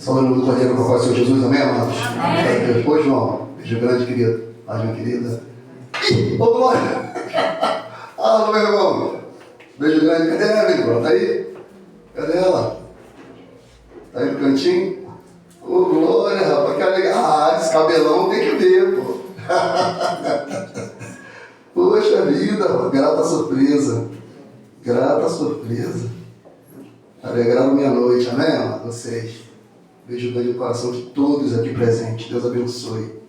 Saudando do Cordeiro do Senhor Jesus, amém, amados? Amém. Deus, pois, João. Beijo grande, querido. Paz, minha querida. Ih, ô, glória! Ah, meu irmão. Beijo grande. Cadê ela, meu irmão? Tá aí? Cadê ela? Tá aí no cantinho? Ô, glória, rapaz, que alegria. Ah, esse cabelão tem que ver, pô. Poxa vida, grata surpresa. Grata surpresa. Alegraram minha noite, amém, amado? Vocês. Beijo grande no coração de todos aqui presentes. Deus abençoe.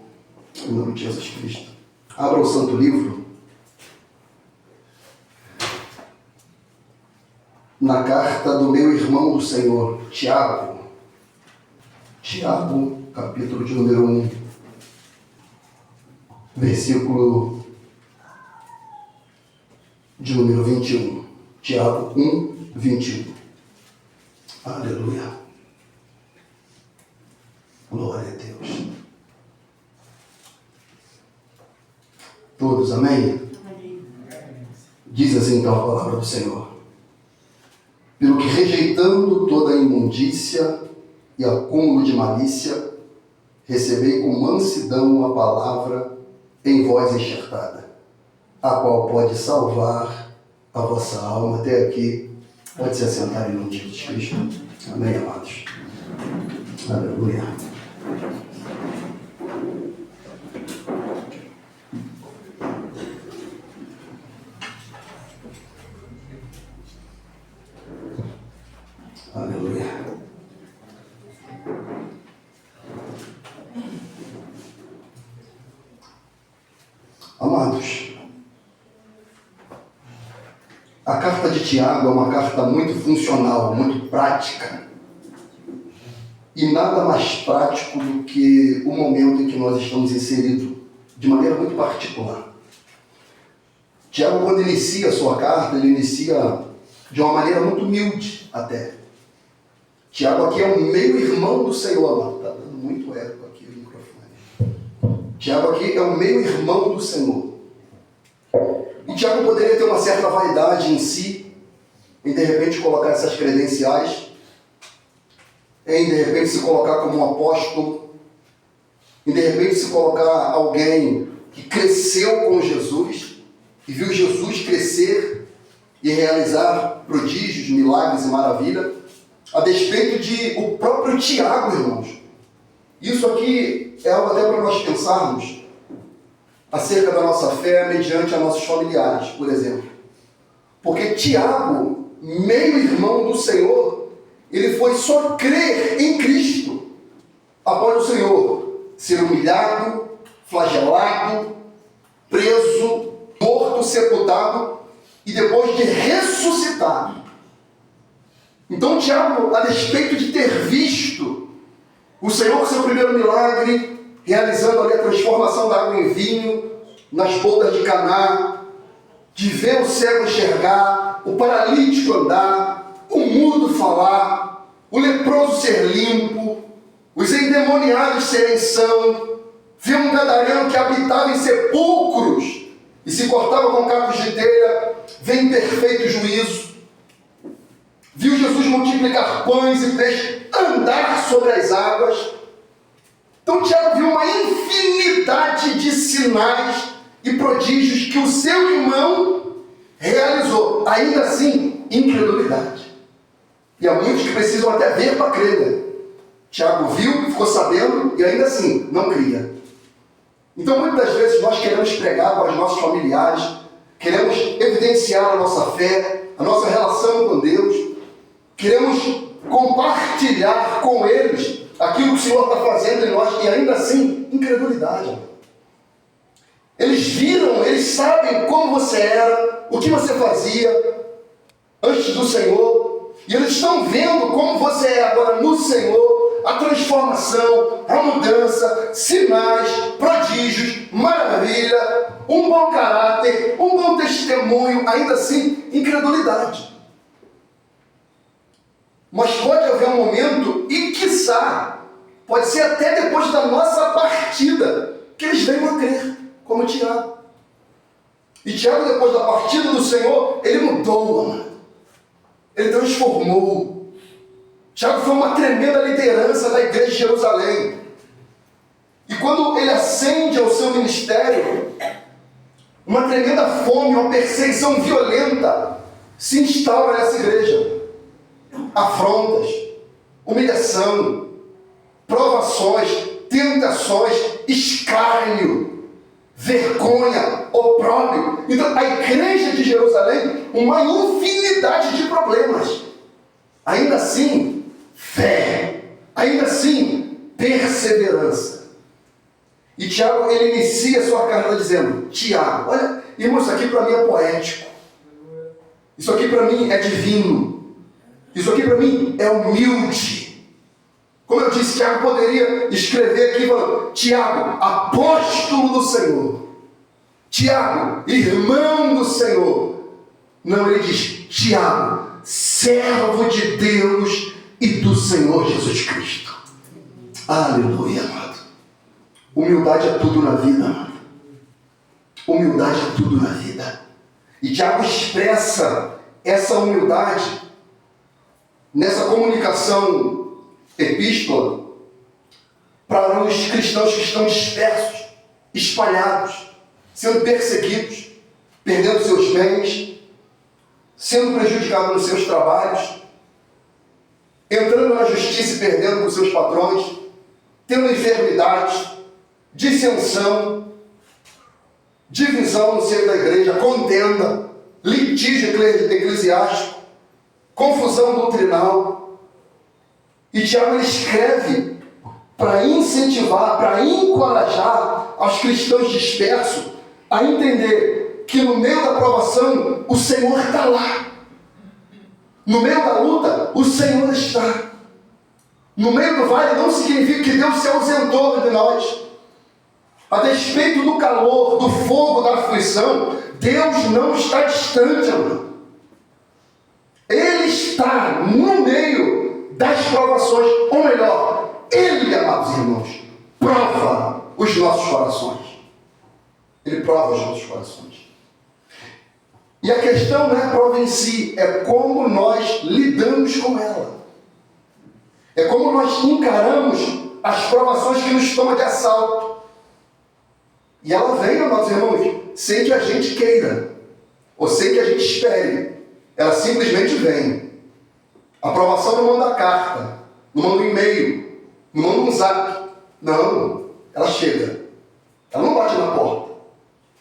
Em nome de Jesus Cristo. Abra o Santo Livro. Na carta do meu irmão do Senhor, Tiago. Tiago, capítulo de número 1. Versículo de número 21. Tiago 1, 21. Aleluia. Glória a Deus. Todos, amém? Diz assim então a palavra do Senhor. Pelo que rejeitando toda a imundícia e acúmulo de malícia, recebei com mansidão a palavra em voz enxertada, a qual pode salvar a vossa alma. Até aqui, pode se assentar em nome de Jesus Cristo. Amém, amados? Aleluia. Aleluia. Amados, a carta de Tiago é uma carta muito funcional, muito prática. E nada mais prático do que o momento em que nós estamos inseridos, de maneira muito particular. Tiago, quando inicia a sua carta, ele inicia de uma maneira muito humilde até. Tiago aqui é um meio-irmão do Senhor, amado. Está dando muito eco aqui no microfone. Tiago aqui é um meio-irmão do Senhor. E Tiago poderia ter uma certa vaidade em si, em de repente colocar essas credenciais, em de repente se colocar como um apóstolo, em de repente se colocar alguém que cresceu com Jesus e viu Jesus crescer e realizar prodígios, milagres e maravilhas, a despeito de o próprio Tiago, irmãos. Isso aqui é algo até para nós pensarmos acerca da nossa fé mediante a nossos familiares, por exemplo. Porque Tiago, meio-irmão do Senhor, ele foi só crer em Cristo após o Senhor ser humilhado, flagelado, preso, morto, sepultado e depois de ressuscitado. Então Tiago, a despeito de ter visto o Senhor, seu primeiro milagre, realizando ali a transformação da água em vinho, nas bodas de Caná, de ver o cego enxergar, o paralítico andar, o mudo falar, o leproso ser limpo, os endemoniados serem sãos, ver um gadareno que habitava em sepulcros e se cortava com cabos de telha, vem perfeito juízo. Viu Jesus multiplicar pães e peixes, andar sobre as águas. Então Tiago viu uma infinidade de sinais e prodígios que o seu irmão realizou. Ainda assim, incredulidade. E há muitos que precisam até ver para crer, né? Tiago viu, ficou sabendo e ainda assim não cria. Então muitas vezes nós queremos pregar para os nossos familiares, queremos evidenciar a nossa fé, a nossa relação com Deus, queremos compartilhar com eles aquilo que o Senhor está fazendo em nós e ainda assim, incredulidade. Eles viram, eles sabem como você era, o que você fazia antes do Senhor, e eles estão vendo como você é agora no Senhor, a transformação, a mudança, sinais, prodígios, maravilha, um bom caráter, um bom testemunho, ainda assim, incredulidade. Mas pode haver um momento, e quiçá, pode ser até depois da nossa partida, que eles venham a crer, como Tiago. E Tiago, depois da partida do Senhor, ele mudou, amado. Ele transformou. Tiago foi uma tremenda liderança da igreja de Jerusalém. E quando ele ascende ao seu ministério, uma tremenda fome, uma perseguição violenta se instaura nessa igreja. Afrontas, humilhação, provações, tentações, escárnio, vergonha, opróbrio. Então, a igreja de Jerusalém, uma infinidade de problemas. Ainda assim, fé. Ainda assim, perseverança. E Tiago, ele inicia a sua carta dizendo: Tiago, olha, irmão, isso aqui para mim é poético. Isso aqui para mim é divino. Isso aqui para mim é humilde. Como eu disse, Tiago poderia escrever aqui falando: Tiago, apóstolo do Senhor. Tiago, irmão do Senhor. Não, ele diz: Tiago, servo de Deus e do Senhor Jesus Cristo. Aleluia, amado. Humildade é tudo na vida, amado. Humildade é tudo na vida. E Tiago expressa essa humildade nessa comunicação epístola para os cristãos que estão dispersos, espalhados, sendo perseguidos, perdendo seus bens, sendo prejudicados nos seus trabalhos, entrando na justiça e perdendo com seus patrões, tendo enfermidades, dissensão, divisão no seio da igreja, contenda, litígio eclesiástico, confusão doutrinal. E Tiago ele escreve para incentivar, para encorajar aos cristãos dispersos a entender que no meio da provação o Senhor está lá. No meio da luta o Senhor está. No meio do vale não significa que Deus se ausentou de nós. A despeito do calor, do fogo, da aflição, Deus não está distante, amado. Ele está no meio das provações, ou melhor, Ele, amados irmãos, prova os nossos corações. Ele prova os nossos corações. E a questão não é a prova em si, é como nós lidamos com ela. É como nós encaramos as provações que nos tomam de assalto. E ela vem, amados irmãos, sem que a gente queira, ou sem que a gente espere. Ela simplesmente vem. A aprovação não manda carta, não manda um e-mail, não manda um zap. Não, ela chega. Ela não bate na porta.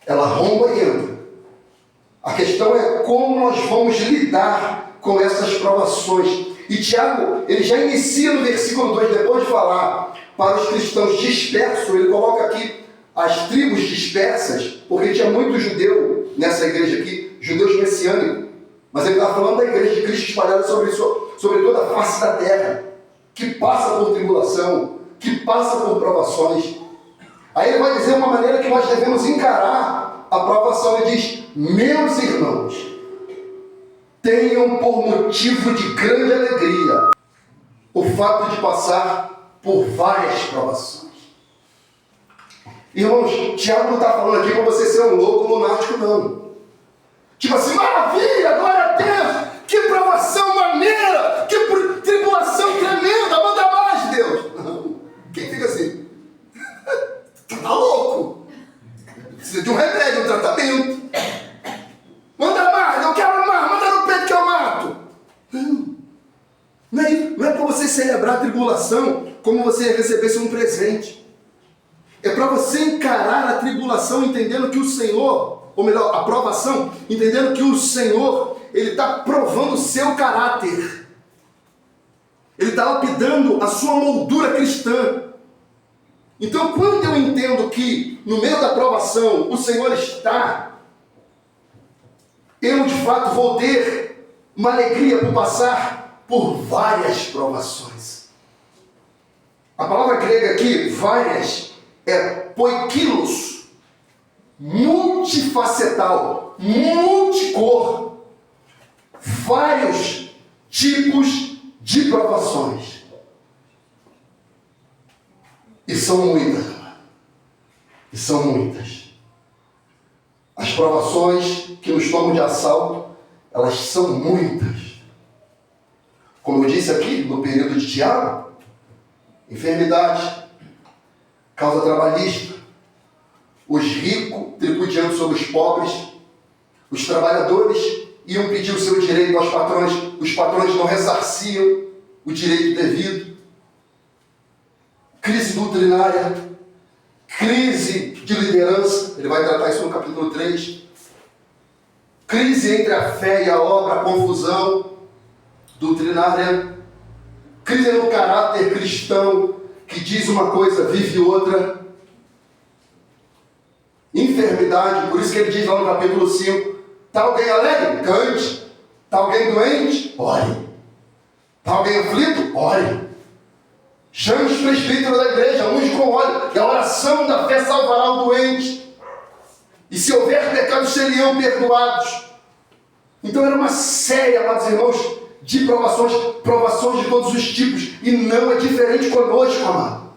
Ela arromba e entra. A questão é como nós vamos lidar com essas provações. E Tiago, ele já inicia no versículo 2, depois de falar para os cristãos dispersos, ele coloca aqui as tribos dispersas, porque tinha muito judeu nessa igreja aqui, judeus messiânicos, mas ele está falando da igreja de Cristo espalhada sobre toda a face da terra, que passa por tribulação, que passa por provações. Aí ele vai dizer uma maneira que nós devemos encarar a provação. Ele diz: meus irmãos, tenham por motivo de grande alegria o fato de passar por várias provações. Irmãos, Tiago não está falando aqui para você ser um louco lunático, não. Tipo assim, maravilha, glória a Deus, que provação maneira, que tribulação tremenda, manda mais, Deus. Não. Quem fica assim? Tá louco. Precisa de um remédio, um tratamento. Manda mais, eu quero mais, manda no peito que eu mato. Não é para você celebrar a tribulação como você recebesse um presente. É para você encarar a tribulação entendendo que o Senhor, ou melhor, a provação, entendendo que o Senhor, Ele está provando o seu caráter. Ele está lapidando a sua moldura cristã. Então, quando eu entendo que no meio da provação o Senhor está, eu de fato vou ter uma alegria por passar por várias provações. A palavra grega aqui, várias, é poikilos, multifacetal, multicor, vários tipos de provações. E são muitas. E são muitas. As provações que nos tomam de assalto, elas são muitas. Como eu disse aqui, no período de Tiago, enfermidade, causa trabalhista, os ricos tripudiando sobre os pobres, os trabalhadores iam pedir o seu direito aos patrões, os patrões não ressarciam o direito devido, crise doutrinária, crise de liderança, ele vai tratar isso no capítulo 3, crise entre a fé e a obra, confusão doutrinária, crise no caráter cristão, que diz uma coisa, vive outra, enfermidade, por isso que ele diz lá no capítulo 5, está alguém alegre? Cante. Está alguém doente? Ore. Está alguém aflito? Ore. Chame os presbíteros da igreja, unge com óleo, que a oração da fé salvará o doente. E se houver pecados, seriam perdoados. Então era uma série, amados irmãos, de provações de todos os tipos. E não é diferente conosco, amado.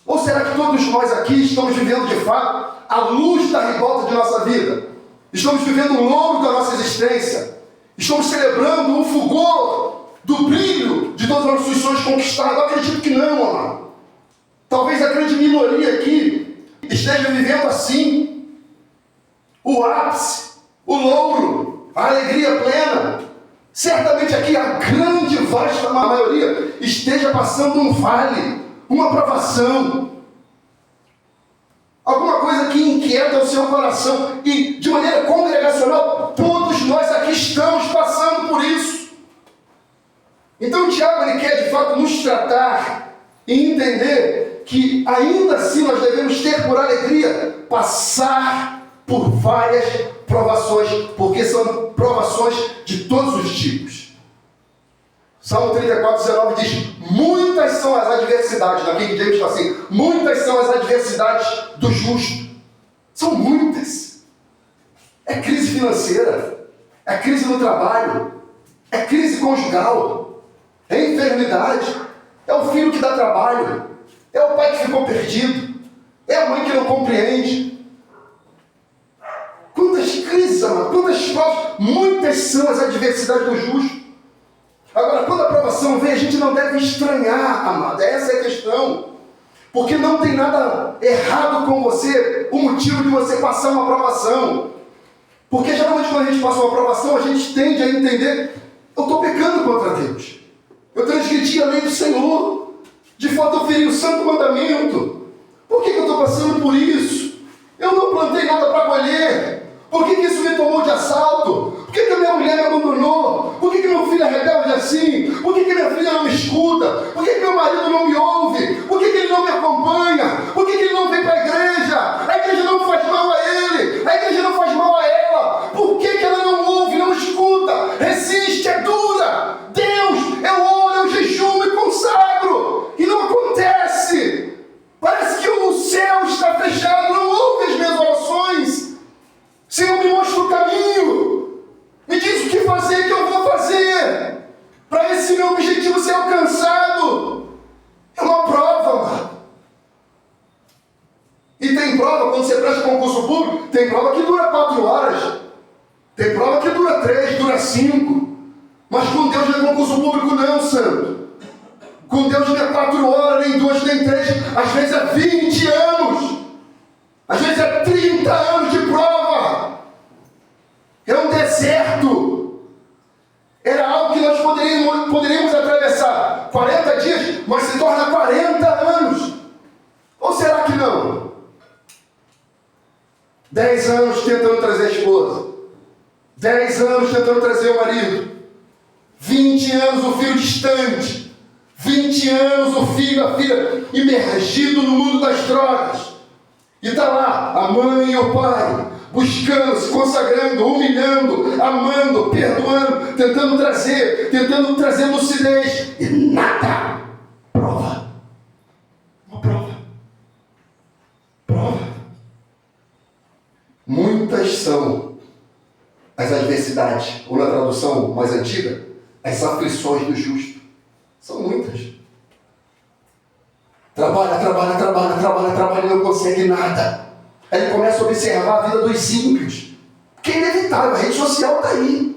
Ou será que todos nós aqui estamos vivendo de fato a luz da ribalta de nossa vida? Estamos vivendo o louro da nossa existência? Estamos celebrando o fulgor do brilho de todas as nossas sonhos conquistados? Eu acredito que não, amado. Talvez a grande minoria aqui esteja vivendo assim. O ápice, o louro, a alegria plena. Certamente aqui a grande, vasta maioria esteja passando um vale, uma provação, alguma coisa que inquieta o seu coração, e de maneira congregacional, todos nós aqui estamos passando por isso. Então Tiago, ele quer de fato nos tratar e entender que ainda assim nós devemos ter por alegria passar por várias provações, porque são provações de todos os tipos. Salmo 34, 19 diz, muitas são as adversidades, na King James está assim, muitas são as adversidades do justo. São muitas. É crise financeira, é crise no trabalho, é crise conjugal, é enfermidade, é o filho que dá trabalho, é o pai que ficou perdido, é a mãe que não compreende. Quantas crises, amado, quantas provas, muitas são as adversidades do justo. Agora, quando a provação vem, a gente não deve estranhar, amado. Essa é a questão. Porque não tem nada errado com você, o motivo de você passar uma provação. Porque geralmente quando a gente passa uma provação, a gente tende a entender, eu estou pecando contra Deus. Eu transgredi a lei do Senhor. De fato, eu feri o santo mandamento. Por que eu estou passando por isso? Eu não plantei nada para colher. Por que isso me tomou de assalto? Por que a minha mulher me abandonou? Por que meu filho é rebelde assim? Por que minha filha não me escuta? Por que meu marido não me ouve? Por que ele não me acompanha? Por que ele não vem para a igreja? A igreja não faz mal a ele. A igreja não faz mal a ela. Por que ela não ouve, não escuta? Resiste, é dura. Deus, eu oro, eu jejuo, me consagro. E não acontece. Parece que o céu está fechado, não ouve as minhas orações. Senhor, me mostra o caminho. Me diz o que fazer, que eu vou fazer. Para esse meu objetivo ser alcançado. É uma prova, mano. E tem prova, quando você presta concurso público, tem prova que dura 4 horas. Tem prova que dura 3, dura 5. Mas com Deus não é concurso público não, santo. Com Deus não é 4 horas, nem 2, nem 3. Às vezes é 20 anos. Às vezes é 30 anos de prova. É um deserto. Era algo que nós poderíamos atravessar 40 dias, mas se torna 40 anos. Ou será que não? 10 anos tentando trazer a esposa. 10 anos tentando trazer o marido. 20 anos o filho distante. 20 anos o filho, a filha imergido no mundo das drogas. E está lá a mãe e o pai, buscando, se consagrando, humilhando, amando, perdoando, tentando trazer lucidez. E nada. Prova. Uma prova. Prova. Muitas são as adversidades, ou na tradução mais antiga, as aflições do justo. São muitas. Trabalha e não consegue nada. Aí ele começa a observar a vida dos ímpios. Que é inevitável, a rede social está aí.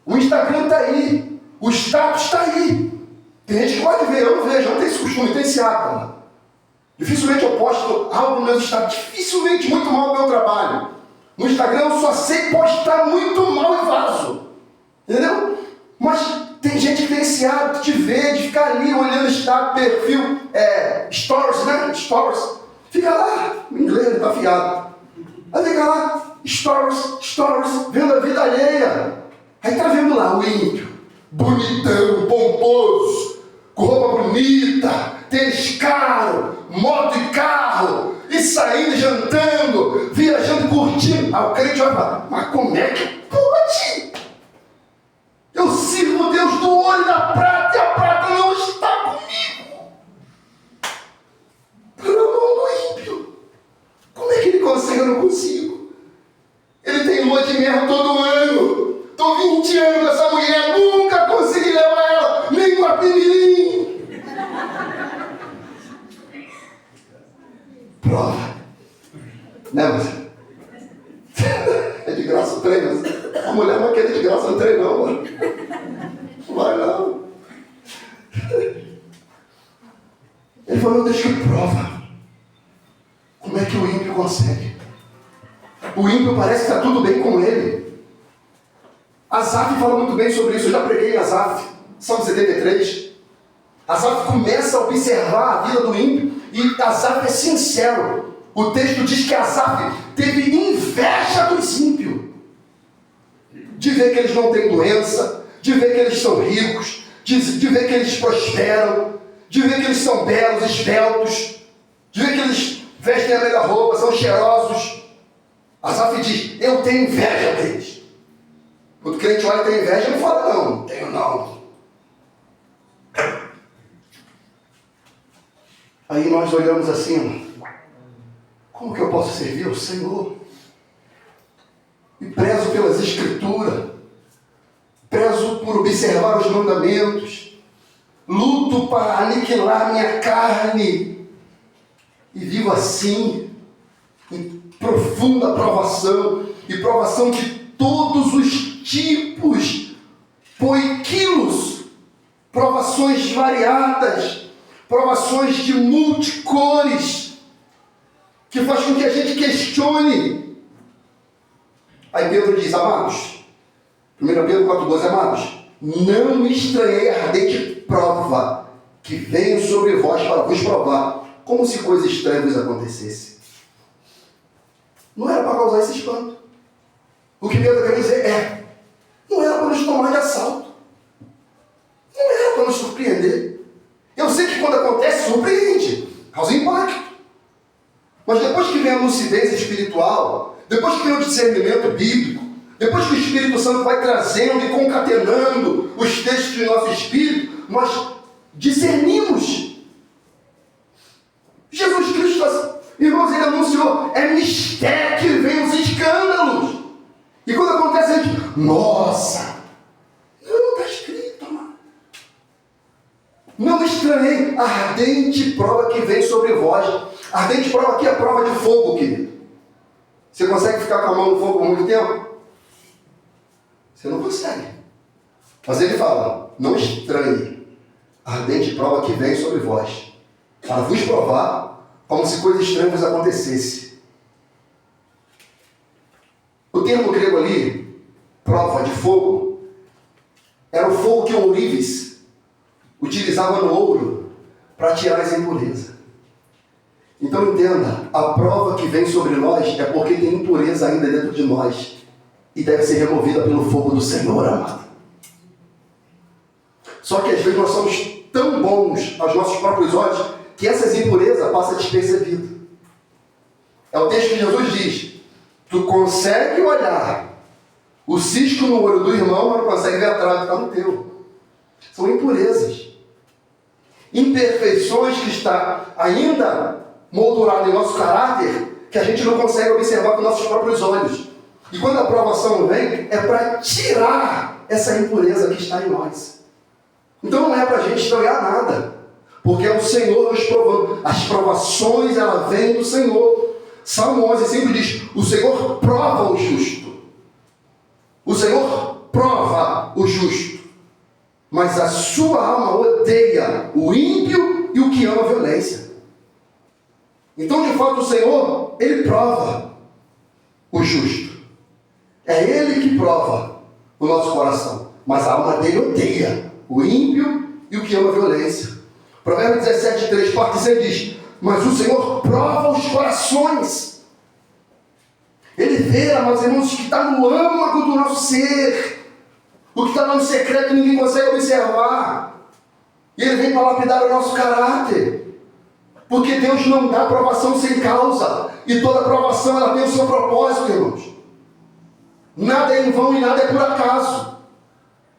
O Instagram está aí. O status está aí. Tem gente que pode ver, eu não vejo, eu não tenho esse costume, tem esse hábito. Dificilmente eu posto algo no meu status, dificilmente, muito mal no meu trabalho. No Instagram eu só sei postar muito mal e vaso. Entendeu? Mas tem gente que tem esse hábito de ver, de ficar ali olhando status, perfil, stories, né? Stories. Fica lá, o inglês ele tá afiado. Aí fica lá, stories, vendo a vida alheia. Aí tá vendo lá o ímpio, bonitão, pomposo, com roupa bonita, tênis caro, moto e carro, e saindo, jantando, viajando, curtindo. Aí o crente vai falar, mas como é que pode? Eu sirvo Deus do olho da prata e a prata não está comigo. Pela mão do ímpio. Como é que ele consegue? Eu não consigo. Ele tem lua de mel todo ano. Estou 20 anos com essa mulher, nunca consegui levar ela, nem com a pinirim. Prova. Né, você? É de graça o trem, mas a mulher não quer de graça o trem, não, mano. Não vai, não. Ele falou, Deus que prova. Como é que o ímpio consegue? O ímpio parece que está tudo bem com ele. Asaf fala muito bem sobre isso, eu já preguei em Asaf, Salmo 73. Asaf começa a observar a vida do ímpio e Asaf é sincero. O texto diz que Asaf teve inveja dos ímpios. De ver que eles não têm doença, de ver que eles são ricos, de ver que eles prosperam, de ver que eles são belos, esbeltos, de ver que eles vestem a melhor roupa, são cheirosos. Asaf diz, eu tenho inveja deles. Quando o crente olha e tem inveja, não fala não, tenho não. Aí nós olhamos assim, como que eu posso servir ao Senhor? E prezo pelas Escrituras, prezo por observar os mandamentos, luto para aniquilar minha carne, e vivo assim, em profunda provação, e provação de todos os tipos, poiquilos, provações variadas, provações de multicores, que faz com que a gente questione. Aí Pedro diz, amados, 1 Pedro 4,12, amados, não me estranhei a ardente prova que venho sobre vós para vos provar, como se coisa estranha vos acontecesse. Não era para causar esse espanto. O que Pedro quer dizer não era para nos tomar de assalto. Não era para nos surpreender. Eu sei que quando acontece, surpreende, causa impacto. Mas depois que vem a lucidez espiritual, depois que vem o discernimento bíblico, depois que o Espírito Santo vai trazendo e concatenando os textos do nosso espírito, nós discernimos. Jesus Cristo, irmãos, ele anunciou, é mistério que vem os escândalos. E quando acontece, a gente, nossa, não está escrito, mano. Não estranhei a ardente prova que vem sobre vós. A ardente prova aqui é a prova de fogo, querido. Você consegue ficar com a mão no fogo por muito tempo? Você não consegue. Mas ele fala, não estranhe a ardente prova que vem sobre vós, para vos provar como se coisa estranha vos acontecesse. O termo grego ali, prova de fogo, era o fogo que o ourives utilizava no ouro para tirar as impurezas. Então entenda, a prova que vem sobre nós é porque tem impureza ainda dentro de nós e deve ser removida pelo fogo do Senhor, amado. Só que às vezes nós somos tão bons aos nossos próprios olhos que essas impurezas passam despercebidas. É o texto que Jesus diz, tu consegue olhar o cisco no olho do irmão, mas não consegue ver a trave que está no teu. São impurezas. Imperfeições que está ainda moldurado em nosso caráter, que a gente não consegue observar com nossos próprios olhos. E quando a provação vem, é para tirar essa impureza que está em nós. Então não é para a gente estranhar nada, porque é o Senhor nos provando. As provações, ela vem do Senhor. Salmo 11 sempre diz, o Senhor prova o justo. O Senhor prova o justo. mas a sua alma odeia o ímpio e o que ama a violência. Então, de fato, o Senhor, Ele prova o justo. É Ele que prova o nosso coração. Mas a alma dele odeia o ímpio e o que ama a violência. Provérbios 17:3, parte C diz: mas o Senhor prova os corações. Ele vê, meus irmãos, o que está no âmago do nosso ser. O que está no secreto ninguém consegue observar. E Ele vem para lapidar o nosso caráter. Porque Deus não dá aprovação sem causa. E toda aprovação ela tem o seu propósito, irmãos. Nada é em vão e nada é por acaso.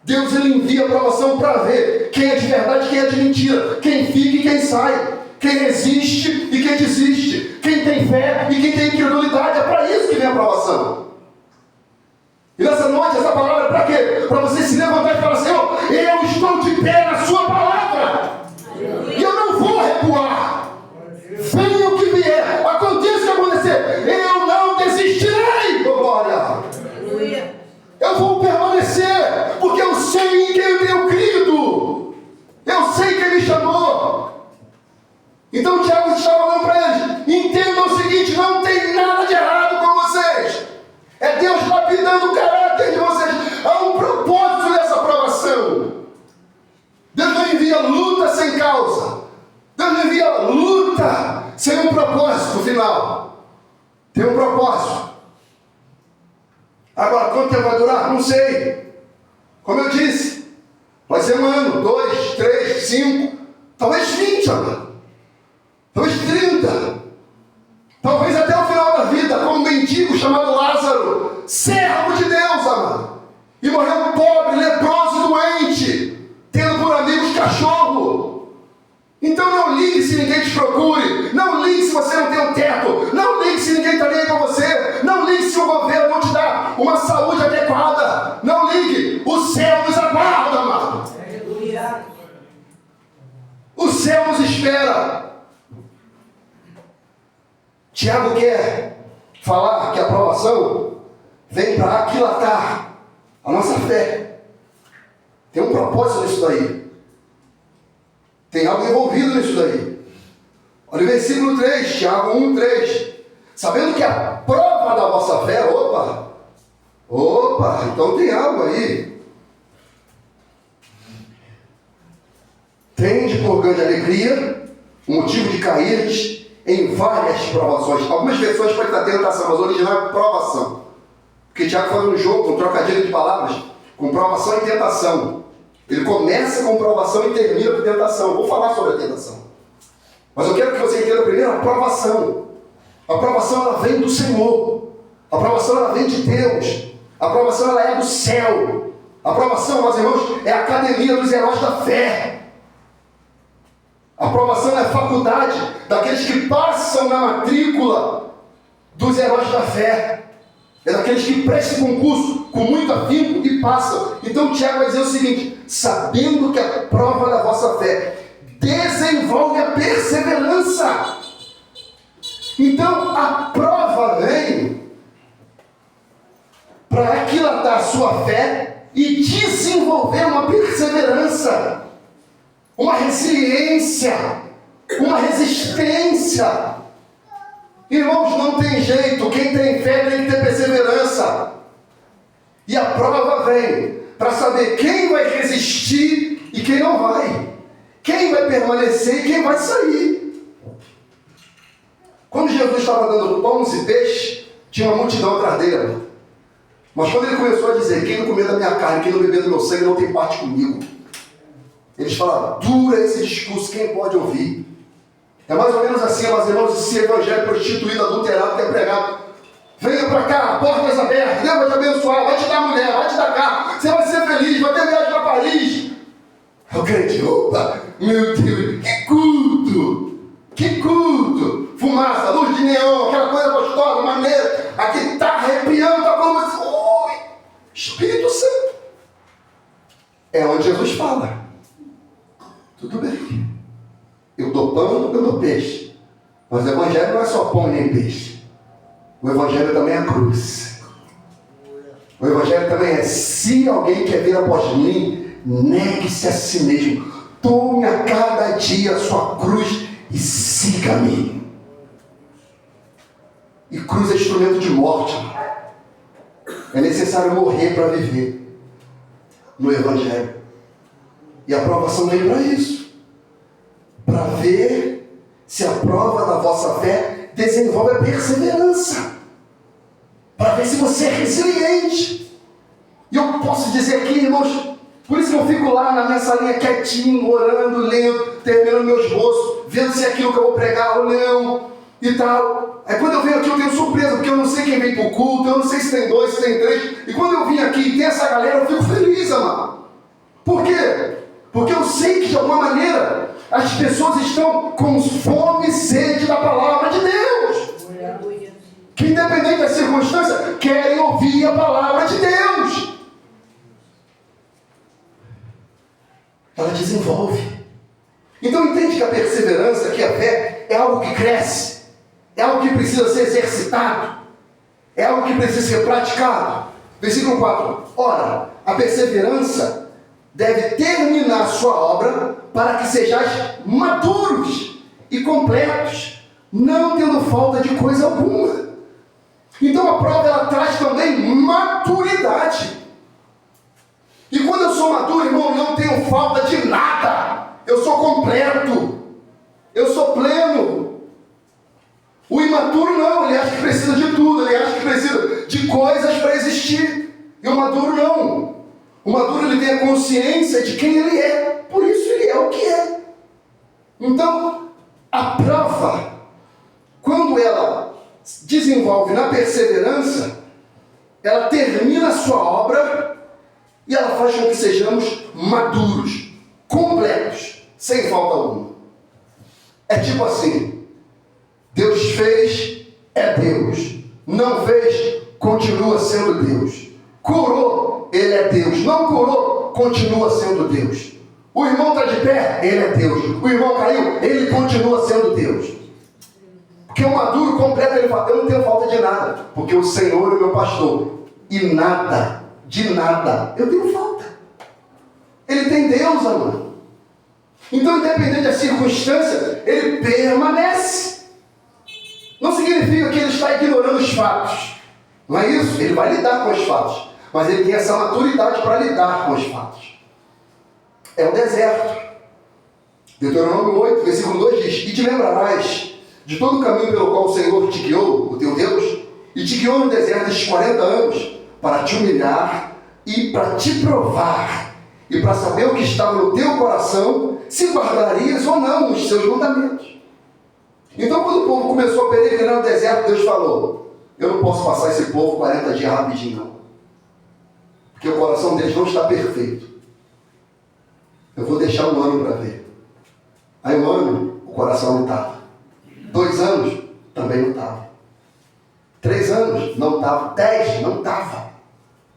Deus ele envia a aprovação para ver quem é de verdade e quem é de mentira. Quem fica e quem sai. Quem resiste e quem desiste. Quem tem fé e quem tem incredulidade. É para isso que vem a aprovação. E nessa noite essa palavra é para quê? Para você se levantar e falar: Senhor, eu estou de pé na sua palavra. E eu não vou recuar. Venha o que vier, aconteça o que acontecer, eu não desistirei, oh glória. Eu vou permanecer, porque eu sei em quem eu tenho crido. Eu sei quem me chamou. Então o Tiago está falando para eles: entendam o seguinte, não tem nada de errado com vocês. É Deus lapidando o caráter de vocês. Há um propósito nessa aprovação. Deus não envia luta sem causa. Deus não envia luta sem um propósito final. Tem um propósito. Agora, quanto tempo vai durar? Não sei. Como eu disse, vai ser 1 ano, 2, 3, 5, talvez 20, amado. Talvez 30. Talvez até o final da vida, como um mendigo chamado Lázaro, servo de Deus, amado. E morreu pobre, leproso e doente, tendo por amigos cachorro. Então não ligue se ninguém te procure. Não ligue se você não tem um teto. Não ligue se ninguém está nem aí para você. Não ligue se o governo não te dá uma saúde adequada. Não ligue. O céu nos aguarda, amado. O céu nos espera. Tiago quer falar que a aprovação vem para aquilatar a nossa fé. Tem um propósito nisso daí. Tem algo envolvido nisso daí. Olha o versículo 3, Tiago 1:3. Sabendo que a prova da vossa fé, então tem algo aí. Tende por grande alegria o motivo de cairdes em várias provações. Algumas versões podem estar tentação, mas o original é provação. Porque Tiago faz um jogo, um trocadilho de palavras, com provação e tentação. Ele começa com provação e termina com tentação. Vou falar sobre a tentação. Mas eu quero que você entenda primeiro a provação. A provação ela vem do Senhor. A provação ela vem de Deus. A provação ela é do céu. A provação, meus irmãos, é a academia dos heróis da fé. A provação é a faculdade daqueles que passam na matrícula dos heróis da fé. É daqueles que prestam concurso com muito afinco e passam. Então Tiago vai dizer o seguinte: sabendo que a prova da vossa fé desenvolve a perseverança. Então a prova vem para aquilatar a sua fé e desenvolver uma perseverança, uma resiliência, uma resistência. Irmãos, não tem jeito. Quem tem fé tem que ter perseverança. E a prova vem para saber quem vai resistir e quem não vai. Quem vai permanecer e quem vai sair. Quando Jesus estava dando pães e peixe, tinha uma multidão atrás dele. Mas quando ele começou a dizer: quem não comer da minha carne, quem não beber do meu sangue, não tem parte comigo. Eles falaram: dura esse discurso, quem pode ouvir? É mais ou menos assim, meus irmãos, esse evangelho prostituído, adulterado, que é pregado. Venha para cá, portas abertas, Deus vai te abençoar, vai te dar mulher, vai te dar carro, você vai ser feliz, vai ter viagem para Paris. Eu crente, opa, meu Deus, que culto! Que culto! Fumaça, luz de neon, aquela coisa gostosa, maneira, a guitarra arrepiando, está falando assim: ui, Espírito Santo. É onde Jesus fala: tudo bem. Eu dou pão, eu dou peixe. Mas o evangelho não é só pão nem peixe. O evangelho também é cruz. O evangelho também é: se alguém quer vir após mim, negue-se a si mesmo, tome a cada dia a sua cruz e siga-me. E cruz é instrumento de morte. É necessário morrer para viver no Evangelho. E a provação vem para isso. Para ver se a prova da vossa fé desenvolve a perseverança. Para ver se você é resiliente. E eu posso dizer aqui, irmãos, por isso que eu fico lá na minha salinha quietinho, orando, lendo, terminando meu esboço, vendo se é aquilo que eu vou pregar ou não, e tal. Aí quando eu venho aqui eu tenho surpresa, porque eu não sei quem vem pro culto, eu não sei se tem 2, se tem 3. E quando eu vim aqui e tem essa galera, eu fico feliz, amado. Por quê? Porque eu sei que de alguma maneira as pessoas estão com fome e sede da palavra de Deus. Que independente da circunstância, querem ouvir a palavra de Deus. Ela desenvolve. Então entende que a perseverança, que a fé, é algo que cresce. É algo que precisa ser exercitado. É algo que precisa ser praticado. Versículo 4. Ora, a perseverança deve terminar sua obra para que sejais maduros e completos, não tendo falta de coisa alguma. Então a prova ela traz também maturidade. E quando eu sou maduro, irmão, não tenho falta de nada. Eu sou completo. Eu sou pleno. O imaturo não, ele acha que precisa de tudo, ele acha que precisa de coisas para existir. E o maduro não. O maduro ele tem a consciência de quem ele é, por isso ele é o que é. Então, a prova, quando ela desenvolve na perseverança, ela termina a sua obra e ela faz com que sejamos maduros, completos, sem falta alguma. É tipo assim, Deus fez, é Deus. Não fez, continua sendo Deus. Curou, Ele é Deus. Não curou, continua sendo Deus. O irmão está de pé, Ele é Deus. O irmão caiu, Ele continua sendo Deus. Porque o maduro completo, ele fala, eu não tenho falta de nada, porque o Senhor é meu pastor. E nada, de nada, eu tenho falta. Ele tem Deus, amado. Então, independente da circunstância, ele permanece. Não significa que ele está ignorando os fatos. Não é isso? Ele vai lidar com os fatos. Mas ele tem essa maturidade para lidar com os fatos. É o deserto. Deuteronômio 8, versículo 2 diz, e te lembrarás de todo o caminho pelo qual o Senhor te guiou, o teu Deus, e te guiou no deserto estes 40 anos, para te humilhar e para te provar, e para saber o que estava no teu coração, se guardarias ou não os seus mandamentos. Então, quando o povo começou a peregrinar no deserto, Deus falou, eu não posso passar esse povo 40 dias rapidinho, não. Porque o coração deles não está perfeito. Eu vou deixar um ano para ver. Aí um ano, o coração não estava. 2 anos, também não estava. 3 anos, não estava. 10, não estava.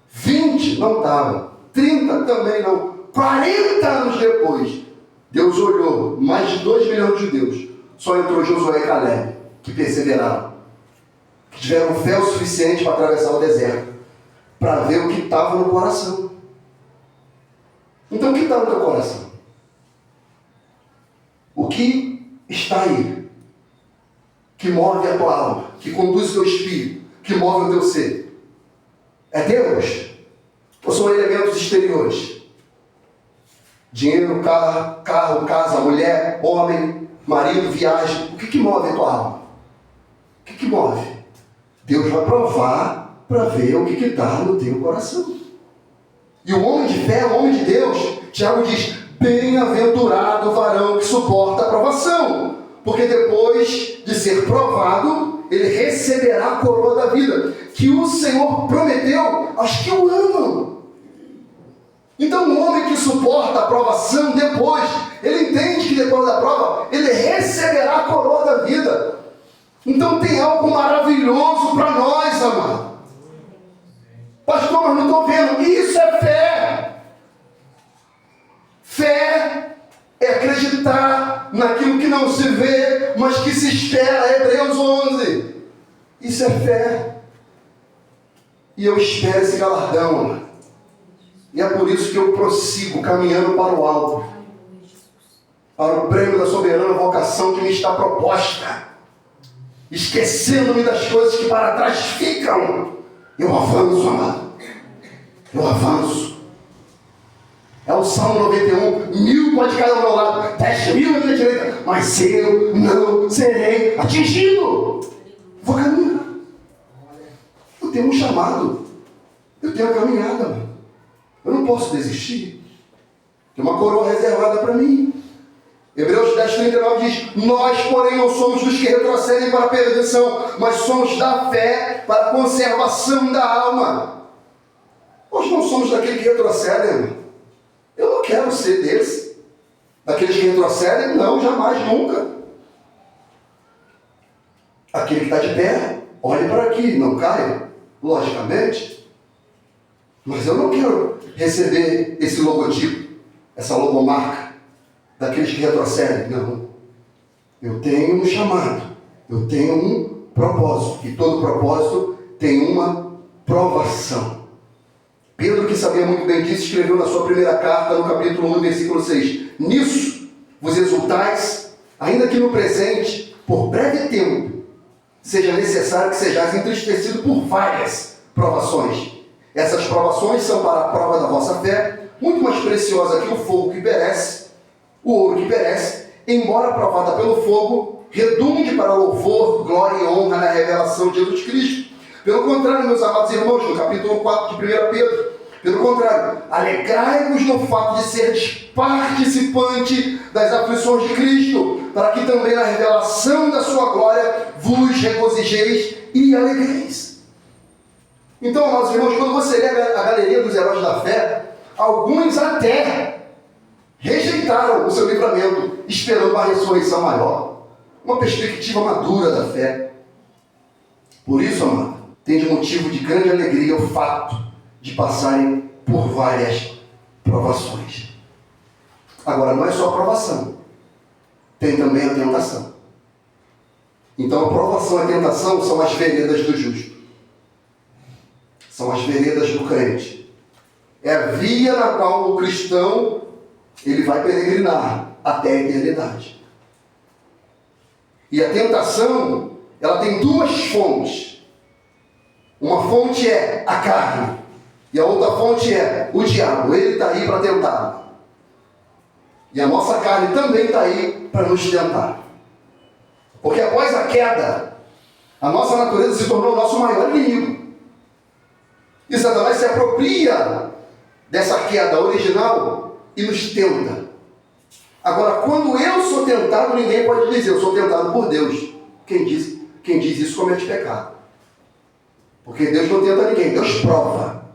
20, não estava. 30, também não. 40 anos depois, Deus olhou, mais de 2 milhões de judeus. Só entrou Josué e Caleb, que perseveraram. Que tiveram fé o suficiente para atravessar o deserto. Para ver o que estava no coração. Então o que está no teu coração? O que está aí? Que move a tua alma, que conduz o teu espírito, que move o teu ser. É Deus? Ou são elementos exteriores? Dinheiro, carro, casa, mulher, homem, marido, viagem. O que move a tua alma? O que move? Deus vai provar para ver o que está no teu coração. E o homem de fé, o homem de Deus, Tiago diz, bem-aventurado o varão que suporta a provação, porque depois de ser provado, ele receberá a coroa da vida, que o Senhor prometeu aos que o amam. Então o homem que suporta a provação depois, ele entende que depois da prova, ele receberá a coroa da vida. Então tem algo maravilhoso para nós, amado. Pastor, mas não estou vendo. Isso é fé. Fé é acreditar naquilo que não se vê, mas que se espera. Hebreus 11. Isso é fé. E eu espero esse galardão, amado. E é por isso que eu prossigo caminhando para o alto, para o prêmio da soberana vocação que me está proposta, esquecendo-me das coisas que para trás ficam. Eu avanço, amado. Eu avanço. É o Salmo 91. 1000 pode cair ao meu lado, 10.000 à minha direita, mas eu não serei atingido. Vou caminhar. Eu tenho um chamado. Eu tenho a caminhada, mano. Eu não posso desistir. Tem uma coroa reservada para mim. Hebreus 10:39 diz: nós, porém, não somos dos que retrocedem para a perdição, mas somos da fé para a conservação da alma. Nós não somos daqueles que retrocedem, irmão. Eu não quero ser desse. Daqueles que retrocedem, não, jamais, nunca. Aquele que está de pé, olhe para aqui, não caia, logicamente. Mas eu não quero receber esse logotipo, essa logomarca daqueles que retrocedem. Não. Eu tenho um chamado, eu tenho um propósito, e todo propósito tem uma provação. Pedro, que sabia muito bem disso, escreveu na sua primeira carta, no capítulo 1, versículo 6: nisso vos exultais, ainda que no presente, por breve tempo, seja necessário que sejais entristecidos por várias provações. Essas provações são para a prova da vossa fé, muito mais preciosa que o fogo que perece, o ouro que perece, embora provada pelo fogo, redunde para louvor, glória e honra na revelação de Jesus Cristo. Pelo contrário, meus amados irmãos, no capítulo 4 de 1 Pedro, pelo contrário, alegrai-vos no fato de seres participante das aflições de Cristo, para que também na revelação da sua glória vos regozijeis e alegreis. Então, amados irmãos, quando você lê a galeria dos heróis da fé, alguns até rejeitaram o seu livramento, esperando uma ressurreição maior, uma perspectiva madura da fé. Por isso, amado, tem de motivo de grande alegria o fato de passarem por várias provações. Agora, não é só a provação, tem também a tentação. Então, a provação e a tentação são as veredas do justo, são as veredas do crente. É a via na qual o cristão ele vai peregrinar até a eternidade. E a tentação, ela tem duas fontes. Uma fonte é a carne, e a outra fonte é o diabo. Ele está aí para tentar. E a nossa carne também está aí para nos tentar. Porque após a queda, a nossa natureza se tornou o nosso maior inimigo. E Satanás se apropria dessa queda original e nos tenta. Agora, quando eu sou tentado, ninguém pode dizer, eu sou tentado por Deus. Quem diz isso comete pecado. Porque Deus não tenta ninguém, Deus prova.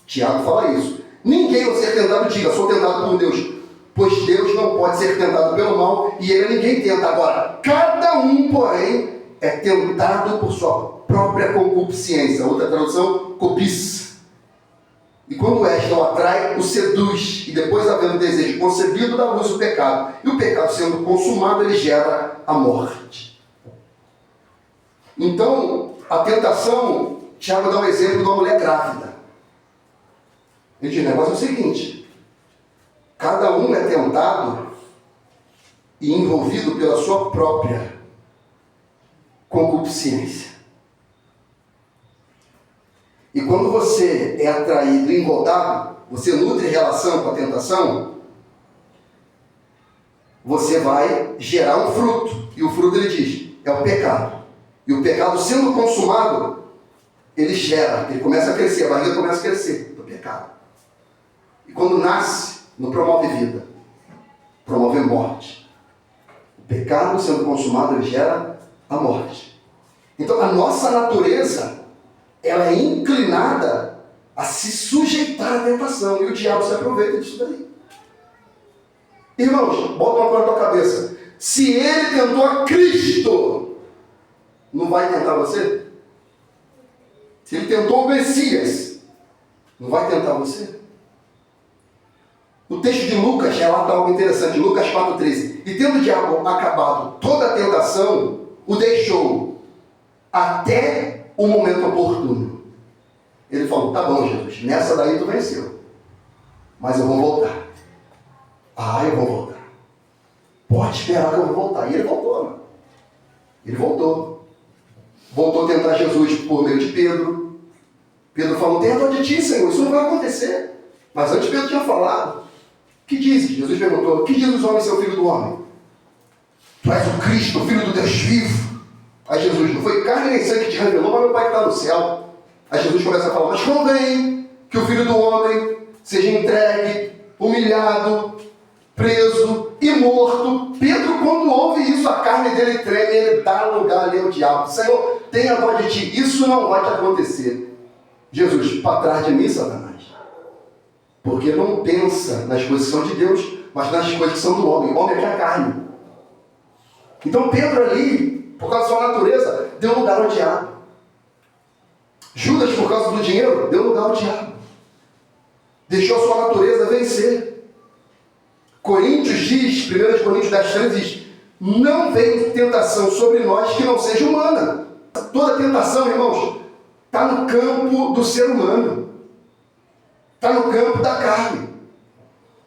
Tiago fala isso. Ninguém ao ser tentado diga, sou tentado por Deus. Pois Deus não pode ser tentado pelo mal e ele ninguém tenta. Agora, cada um, porém, é tentado por sua própria concupiscência. Outra tradução, cobiça. E quando esta o atrai, o seduz, e depois, havendo desejo concebido, dá luz o pecado. E o pecado sendo consumado, ele gera a morte. Então, a tentação, Tiago dá um exemplo de uma mulher grávida. Ele diz, o negócio é o seguinte, cada um é tentado e envolvido pela sua própria concupiscência. E quando você é atraído e engodado, você nutre relação com a tentação, você vai gerar um fruto. E o fruto, ele diz, é o pecado. E o pecado sendo consumado, ele gera, ele começa a crescer, a barriga começa a crescer do pecado. E quando nasce, não promove vida, promove morte. O pecado sendo consumado, ele gera a morte. Então, a nossa natureza, ela é inclinada a se sujeitar à tentação. E o diabo se aproveita disso daí. Irmãos, bota uma coisa na tua cabeça. Se ele tentou a Cristo, não vai tentar você? Se ele tentou o Messias, não vai tentar você? O texto de Lucas relata algo interessante. Lucas 4,13. E tendo o diabo acabado toda a tentação, o deixou até o momento oportuno. Ele falou, tá bom, Jesus, nessa daí tu venceu. mas eu vou voltar. Ah, eu vou voltar. Pode esperar que eu vou voltar. E ele voltou, mano. Ele voltou. Voltou a tentar Jesus por meio de Pedro. Pedro falou, tenha dó de ti, Senhor, isso não vai acontecer. Mas antes Pedro tinha falado. O que diz? Jesus perguntou, o que diz os homens, seu filho do homem? Tu és o Cristo, o Filho do Deus vivo. Aí Jesus, não foi carne nem sangue que te revelou, mas meu Pai que está no céu. Aí Jesus começa a falar, mas convém que o Filho do Homem seja entregue, humilhado, preso e morto. Pedro, quando ouve isso, a carne dele treme, ele dá lugar ali ao diabo. Senhor, tenha dó de ti, isso não vai te acontecer. Jesus, para trás de mim, Satanás. Porque não pensa nas coisas que são de Deus, mas nas coisas que são do homem. O homem é que é a carne. Então Pedro ali, por causa da sua natureza, deu lugar ao diabo. Judas, por causa do dinheiro, deu lugar ao diabo. Deixou a sua natureza vencer. Coríntios diz, 1 Coríntios 10:13 diz, não vem tentação sobre nós que não seja humana. Toda tentação, irmãos, está no campo do ser humano. Está no campo da carne.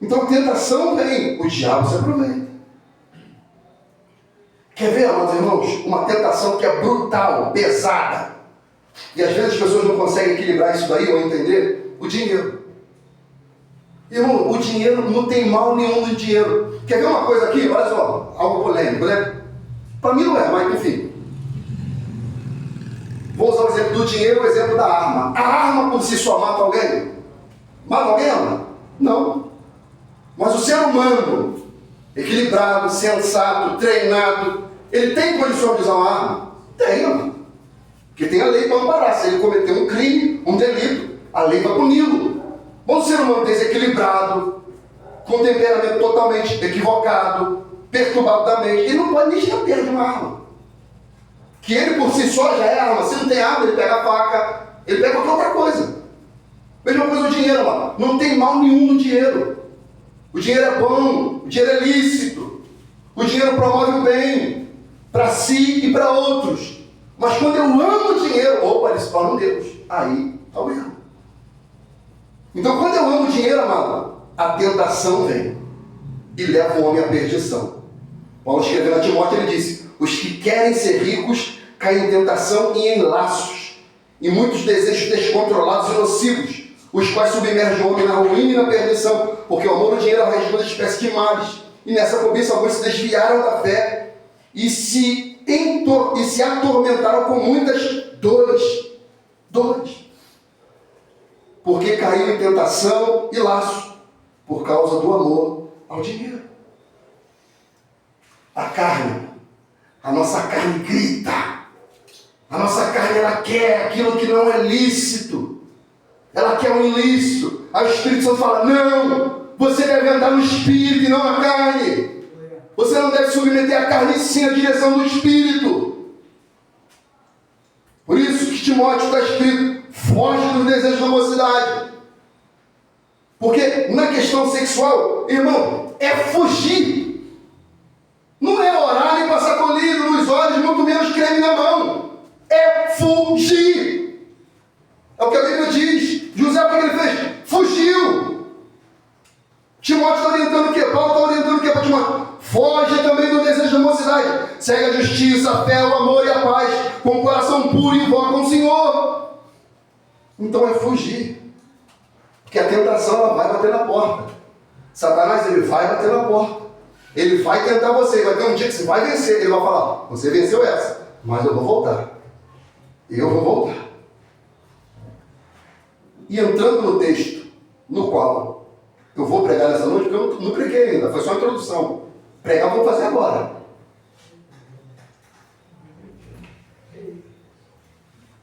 Então a tentação vem, o diabo se aproveita. Quer ver, amados irmãos, uma tentação que é brutal, pesada. E às vezes as pessoas não conseguem equilibrar isso daí ou entender. O dinheiro. Irmão, o dinheiro não tem mal nenhum no dinheiro. Quer ver uma coisa aqui? Olha só, algo polêmico, né? Para mim não é, mas enfim. Vou usar o exemplo do dinheiro e o exemplo da arma. A arma por si só mata alguém? Mata alguém, ama? Não. Mas o ser humano, equilibrado, sensato, treinado, ele tem condição de usar uma arma? Tem, ama. Porque tem a lei para amparar. Se ele cometer um crime, um delito, a lei vai puni-lo. Bom, ser humano desequilibrado, com temperamento totalmente equivocado, perturbado da mente, ele não pode nem chegar perto de uma arma. Que ele por si só já é arma. Se não tem arma, ele pega a faca, ele pega qualquer outra coisa. Mesma coisa o dinheiro, mano. Não tem mal nenhum no dinheiro. O dinheiro é bom, o dinheiro é lícito. O dinheiro promove o bem para si e para outros. Mas quando eu amo o dinheiro, opa, ele se torna um Deus. Aí está o erro. Então, quando eu amo o dinheiro, amado, a tentação vem e leva o homem à perdição. Paulo escrevendo a Timóteo, ele disse, os que querem ser ricos caem em tentação e em laços, e muitos desejos descontrolados e nocivos, os quais submergem o homem na ruína e na perdição, porque o amor ao dinheiro é a raiz de toda espécie de males. E nessa cobiça alguns se desviaram da fé e se atormentaram com muitas dores. Porque caiu em tentação e laço, por causa do amor ao dinheiro. A carne, a nossa carne grita. A nossa carne, ela quer aquilo que não é lícito. Ela quer um ilícito. Aí o Espírito Santo fala, não, você deve andar no Espírito e não na carne. Você não deve submeter a carne, sim à direção do Espírito. Por isso que Timóteo está escrito, foge dos desejos da mocidade. Porque na questão sexual, irmão, é fugir. Não é orar nem passar colírio nos olhos, muito menos creme na mão. É fugir. É o que a Bíblia diz. José, o que ele fez? Fugiu. Timóteo está orientando o quê? Paulo está orientando o quê para Timóteo? Foge também do desejo da mocidade. Segue a justiça, a fé, o amor e a paz. Com o coração puro invocam o Senhor. Então é fugir. Porque a tentação ela vai bater na porta. Satanás ele vai bater na porta. Ele vai tentar você. Vai ter um dia que você vai vencer. Ele vai falar, você venceu essa, mas eu vou voltar. Eu vou voltar. E entrando no texto, no qual eu vou pregar nessa noite, porque eu não preguei ainda, foi só a introdução. Pregar eu vou fazer agora.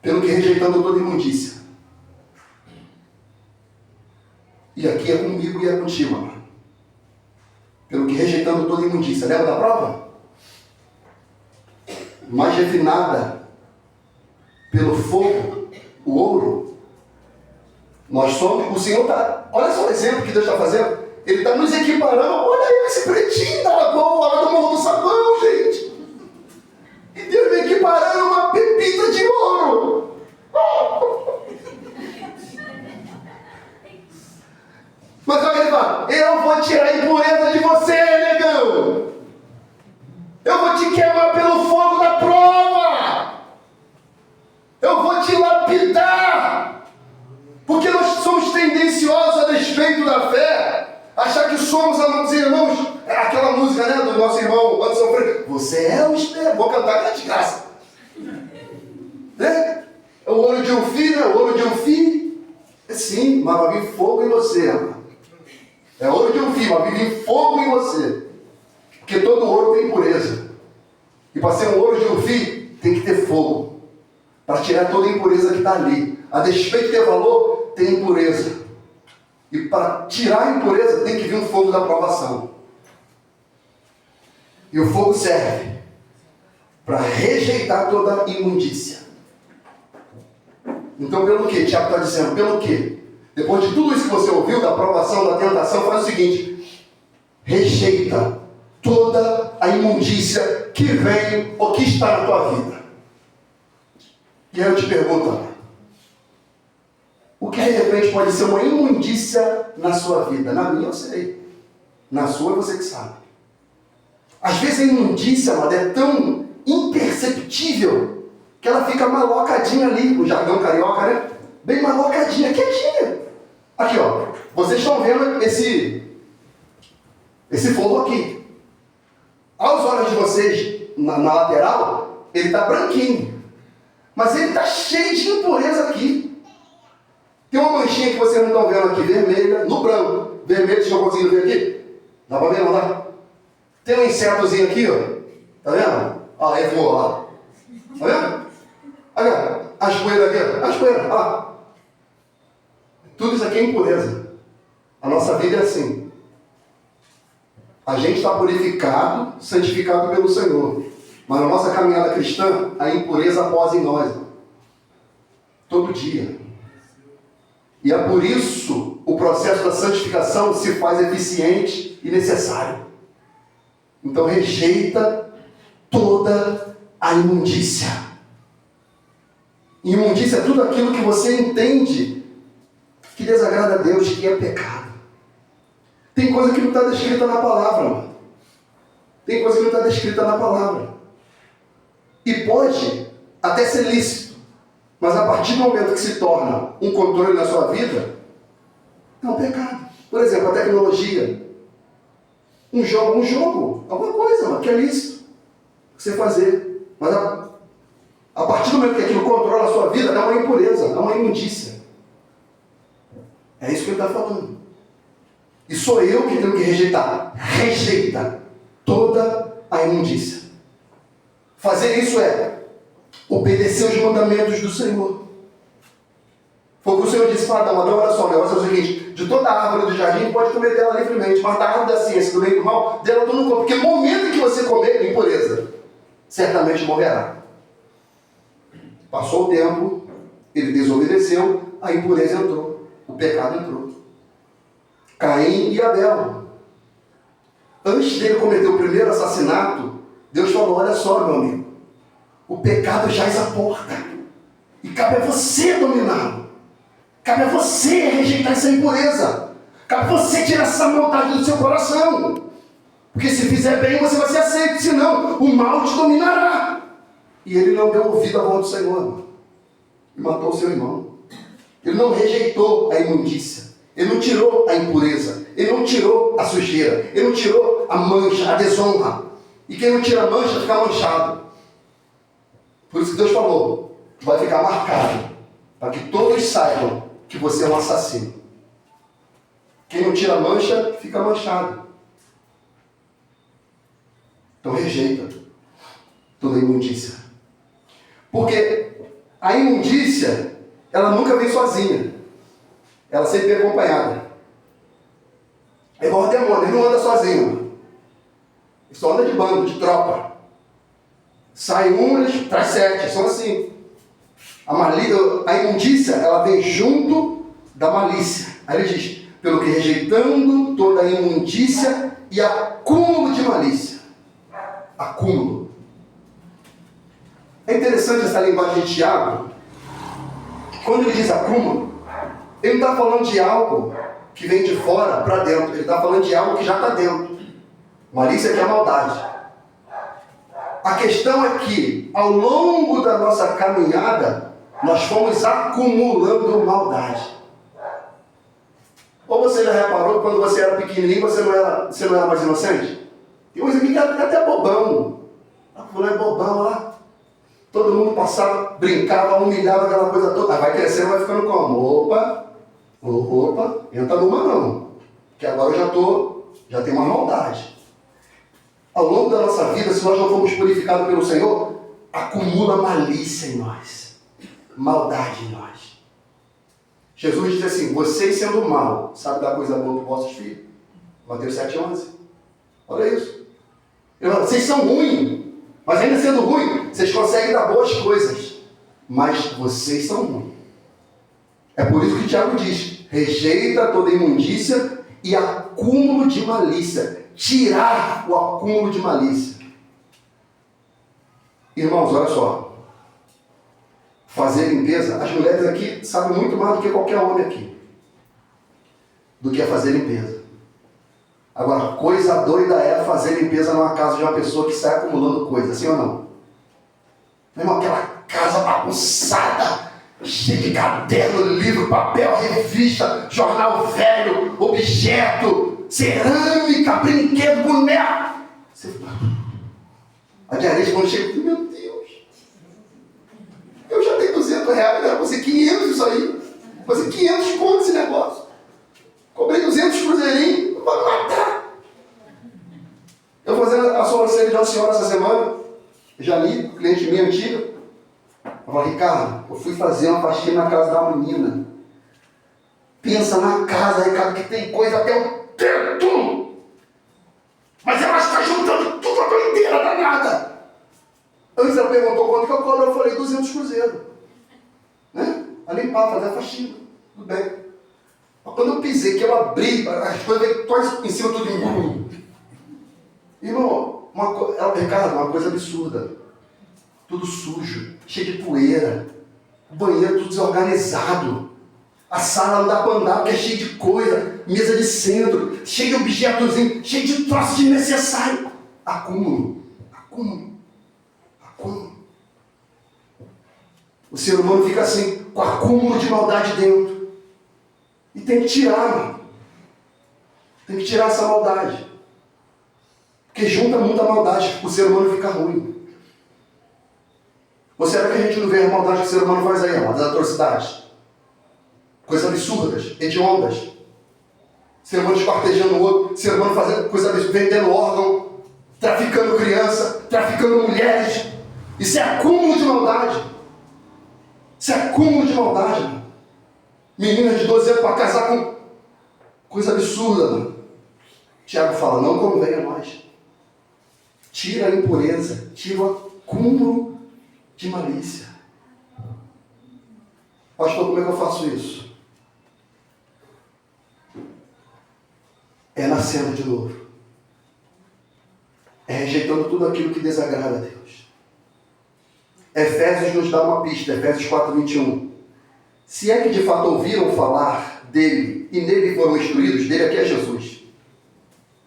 Pelo que rejeitando toda imundícia. E aqui é comigo e é contigo, amado. Pelo que rejeitando toda imundícia. Lembra da prova? Mais refinada pelo fogo, o ouro. Nós somos, o Senhor está, olha só o exemplo que Deus está fazendo. Ele está nos equiparando, olha aí esse pretinho da lagoa, lá do Morro do Sabão, gente. E Deus me equiparando uma pepita de ouro. Mas olha fala, eu vou tirar a impureza de você, negão. Eu vou te queimar pelo fogo da prova. Eu vou te lapidar. Porque nós somos tendenciosos a despeito da fé, achar que somos, amados irmãos, aquela música, né, do nosso irmão Anderson Freire, você é o espelho, vou cantar de graça. Né? É o olho de um filho, é o olho de um filho. É sim, mas vai vir fogo em você, amado. É o olho de um filho, mas vai vir fogo em você. Porque todo ouro tem impureza. E para ser um ouro de um filho, tem que ter fogo. Para tirar toda a impureza que está ali. A despeito de ter valor, tem impureza. E para tirar a impureza, tem que vir um fogo da provação. E o fogo serve para rejeitar toda imundícia. Então, pelo que? Tiago está dizendo, pelo que? Depois de tudo isso que você ouviu, da provação, da tentação, faz o seguinte: rejeita toda a imundícia que vem ou que está na tua vida. E aí eu te pergunto, o que de repente pode ser uma imundícia na sua vida? Na minha eu sei. Na sua é você que sabe. Às vezes a imundícia, amado, é tão imperceptível que ela fica malocadinha ali, o jargão carioca, né? Bem malocadinha, quietinha. Aqui, ó. Vocês estão vendo esse fogo aqui. Aos olhos de vocês, na lateral, ele está branquinho. Mas ele está cheio de impureza aqui. Tem uma manchinha que vocês não estão vendo aqui, vermelha, no branco. Vermelho, vocês estão conseguindo ver aqui? Dá para ver, não dá? Tem um insetozinho aqui, ó. Tá vendo? Olha lá, ele voou lá. Tá vendo? Olha, as poeiras aqui, as poeiras, olha lá. Tudo isso aqui é impureza. A nossa vida é assim. A gente está purificado, santificado pelo Senhor. Mas na nossa caminhada cristã, a impureza posa em nós. Todo dia. E é por isso o processo da santificação se faz eficiente e necessário. Então rejeita toda a imundícia. Imundícia é tudo aquilo que você entende que desagrada a Deus, que é pecado. Tem coisa que não está descrita na palavra, mano. Tem coisa que não está descrita na palavra. E pode até ser lícito. Mas a partir do momento que se torna um controle na sua vida, é um pecado. Por exemplo, a tecnologia. Um jogo, alguma coisa, mano, que é lícito você fazer. Mas a partir do momento que aquilo controla a sua vida, é uma impureza, é uma imundícia. É isso que ele está falando. E sou eu que tenho que rejeitar. Rejeita toda a imundícia. Fazer isso é obedecer os mandamentos do Senhor. Foi o que o Senhor disse para Adão. Adão, olha só, o negócio é o seguinte: de toda a árvore do jardim pode comer dela livremente, mas da árvore da ciência do bem e do mal, dela tu não come. Porque no momento em que você comer impureza, certamente morrerá. Passou o tempo, ele desobedeceu, a impureza entrou, o pecado entrou. Caim e Abel. Antes dele cometer o primeiro assassinato, Deus falou: olha só, meu amigo, o pecado jaz à porta. E cabe a você dominá-lo. Cabe a você rejeitar essa impureza. Cabe a você tirar essa maldade do seu coração. Porque se fizer bem, você vai ser aceito. Senão, o mal te dominará. E ele não deu ouvido à voz do Senhor. E matou o seu irmão. Ele não rejeitou a imundícia. Ele não tirou a impureza. Ele não tirou a sujeira. Ele não tirou a mancha, a desonra. E quem não tira a mancha, fica manchado. Por isso que Deus falou: vai ficar marcado, para que todos saibam que você é um assassino. Quem não tira a mancha, fica manchado. Então rejeita toda a imundícia. Porque a imundícia, ela nunca vem sozinha. Ela sempre vem acompanhada. É igual o demônio, ele não anda sozinho. Ele só anda de bando, de tropa. Sai um, eles traz 7, são assim. A imundícia, ela vem junto da malícia. Aí ele diz: pelo que rejeitando toda a imundícia e acúmulo de malícia. Acúmulo. É interessante essa linguagem de Tiago. Quando ele diz acúmulo, ele não está falando de algo que vem de fora para dentro. Ele está falando de algo que já está dentro. Malícia é que é maldade. A questão é que, ao longo da nossa caminhada, nós fomos acumulando maldade. Ou você já reparou que quando você era pequenininho, você não era mais inocente? Tem uns aqui que era até bobão. Não é bobão lá. Todo mundo passava, brincava, humilhava aquela coisa toda. Aí vai crescendo, vai ficando como? Opa, entra numa não. Que agora eu já tenho uma maldade. Ao longo da nossa vida, se nós não formos purificados pelo Senhor, acumula malícia em nós. Maldade em nós. Jesus diz assim, vocês sendo mal, sabe dar coisa boa para os vossos filhos? Mateus 7,11. Olha isso. Ele fala, vocês são ruins, mas ainda sendo ruim, vocês conseguem dar boas coisas. Mas vocês são ruins. É por isso que Tiago diz, rejeita toda imundícia e acúmulo de malícia. Tirar o acúmulo de malícia. Irmãos, olha só. Fazer limpeza, as mulheres aqui sabem muito mais do que qualquer homem aqui. Do que é fazer limpeza. Agora, coisa doida é fazer limpeza numa casa de uma pessoa que sai acumulando coisa, sim ou não? Meu irmão, aquela casa bagunçada, cheia de caderno, livro, papel, revista, jornal velho, objeto, cerâmica, brinquedo, boneco. A diarista quando chega, meu Deus, eu já dei R$200, era você 500 isso aí. Você 500 conto esse negócio. Cobrei 200 cruzeirinhos, vai me matar. Eu fazendo a sobrancelha de uma senhora essa semana, Jani, cliente minha antiga. Eu falei, Ricardo, eu fui fazer uma faxina na casa da menina. Pensa na casa, Ricardo, que tem coisa até o teto. Mas ela está juntando tudo a doideira danada. Antes ela perguntou quanto que eu cobro, eu falei 200 cruzeiros. Né? A limpar, fazer a faxina. Tudo bem. Mas quando eu pisei, que eu abri, as coisas veio quase em cima tudo em mim. Irmão, Ricardo, uma coisa absurda. Tudo sujo, cheio de poeira. O banheiro tudo desorganizado. A sala não dá para andar porque é cheio de coisa. Mesa de centro, cheio de objetozinho, cheio de troço desnecessário. Acúmulo. O ser humano fica assim, com acúmulo de maldade dentro. E tem que tirar, mano. Tem que tirar essa maldade. Porque junta muita maldade, o ser humano fica ruim. Ou será que a gente não vê a maldade que o ser humano faz aí, as atrocidades? Coisas absurdas, hediondas. Ser humano esquartejando o outro, ser humano fazendo coisas absurdas, vendendo órgão, traficando criança, traficando mulheres. Isso é acúmulo de maldade. Isso é acúmulo de maldade, mano. Meninas de 12 anos para casar com coisa absurda, mano. Tiago fala, não convém a nós. Tira a impureza, tira o acúmulo de malícia. Pastor, como é que eu faço isso? É nascendo de novo. É rejeitando tudo aquilo que desagrada a Deus. Efésios nos dá uma pista, Efésios 4:21. Se é que de fato ouviram falar dele e nele foram instruídos, dele aqui é Jesus.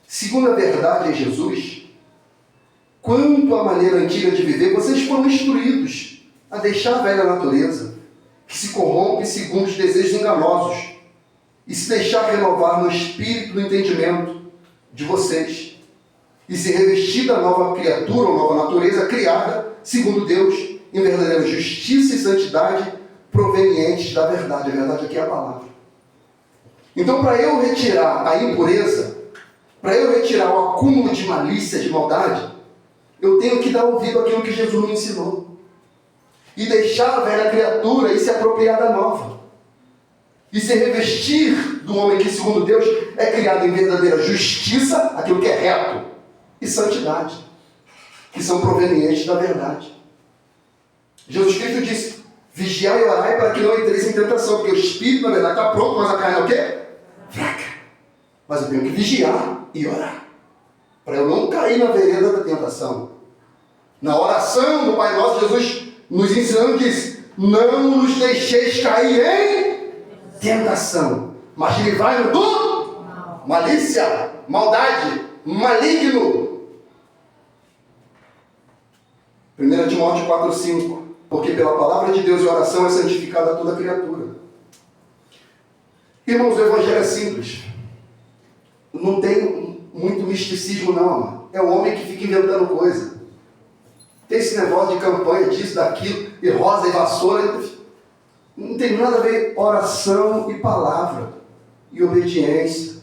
Segundo a verdade em Jesus, quanto à maneira antiga de viver, vocês foram instruídos a deixar a velha natureza, que se corrompe segundo os desejos enganosos, e se deixar renovar no espírito do entendimento de vocês, e se revestir da nova criatura ou nova natureza criada, segundo Deus, em verdadeira justiça e santidade, provenientes da verdade. A verdade aqui é a palavra. Então, para eu retirar a impureza, para eu retirar o acúmulo de malícia, de maldade, eu tenho que dar ouvido àquilo que Jesus me ensinou. E deixar a velha criatura e se apropriar da nova. E se revestir do homem que, segundo Deus, é criado em verdadeira justiça, aquilo que é reto, e santidade, que são provenientes da verdade. Jesus Cristo disse, vigiai e orai para que não entreis em tentação, porque o espírito, na verdade, está pronto, mas a carne é o quê? Fraca. Mas eu tenho que vigiar e orar, para eu não cair na vereda da tentação. Na oração do Pai Nosso, Jesus nos ensinando, diz, não nos deixeis cair em tentação, mas livrai-nos do malícia, maldade, maligno. 1 Timóteo 4,5. Porque pela palavra de Deus e oração é santificada toda criatura. Irmãos, o evangelho é simples. Não tem muito misticismo não, amado. É o homem que fica inventando coisa. Tem esse negócio de campanha, disso, daquilo, e rosa e vassoura. Não tem nada a ver oração e palavra, e obediência,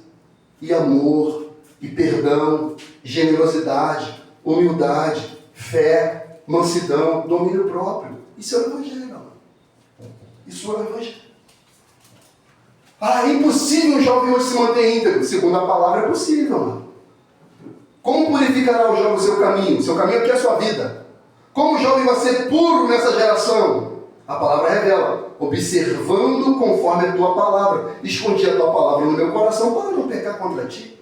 e amor, e perdão, generosidade, humildade, fé, mansidão, domínio próprio. Isso é o evangelho, amado. Isso é o evangelho. Ah, é impossível um jovem hoje se manter íntegro. Segundo a palavra, é possível, mano. Como purificará o jovem o seu caminho? Seu caminho aqui é a sua vida. Como o jovem vai ser puro nessa geração? A palavra revela. Observando conforme a tua palavra. Escondi a tua palavra no meu coração para não pecar contra ti.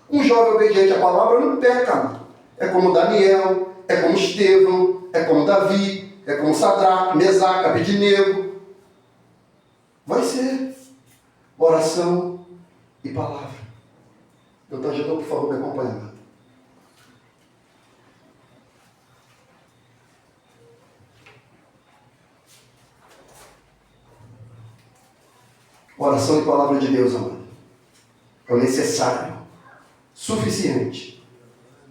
Um jovem obediente à palavra não peca, mano. É como Daniel, é como Estevão, é como Davi, é como Sadraque, Mesaque, Abednego. Vai ser oração e palavra. Doutor Agenor, por favor, me acompanhe. Oração e palavra de Deus, amado, é o necessário, suficiente,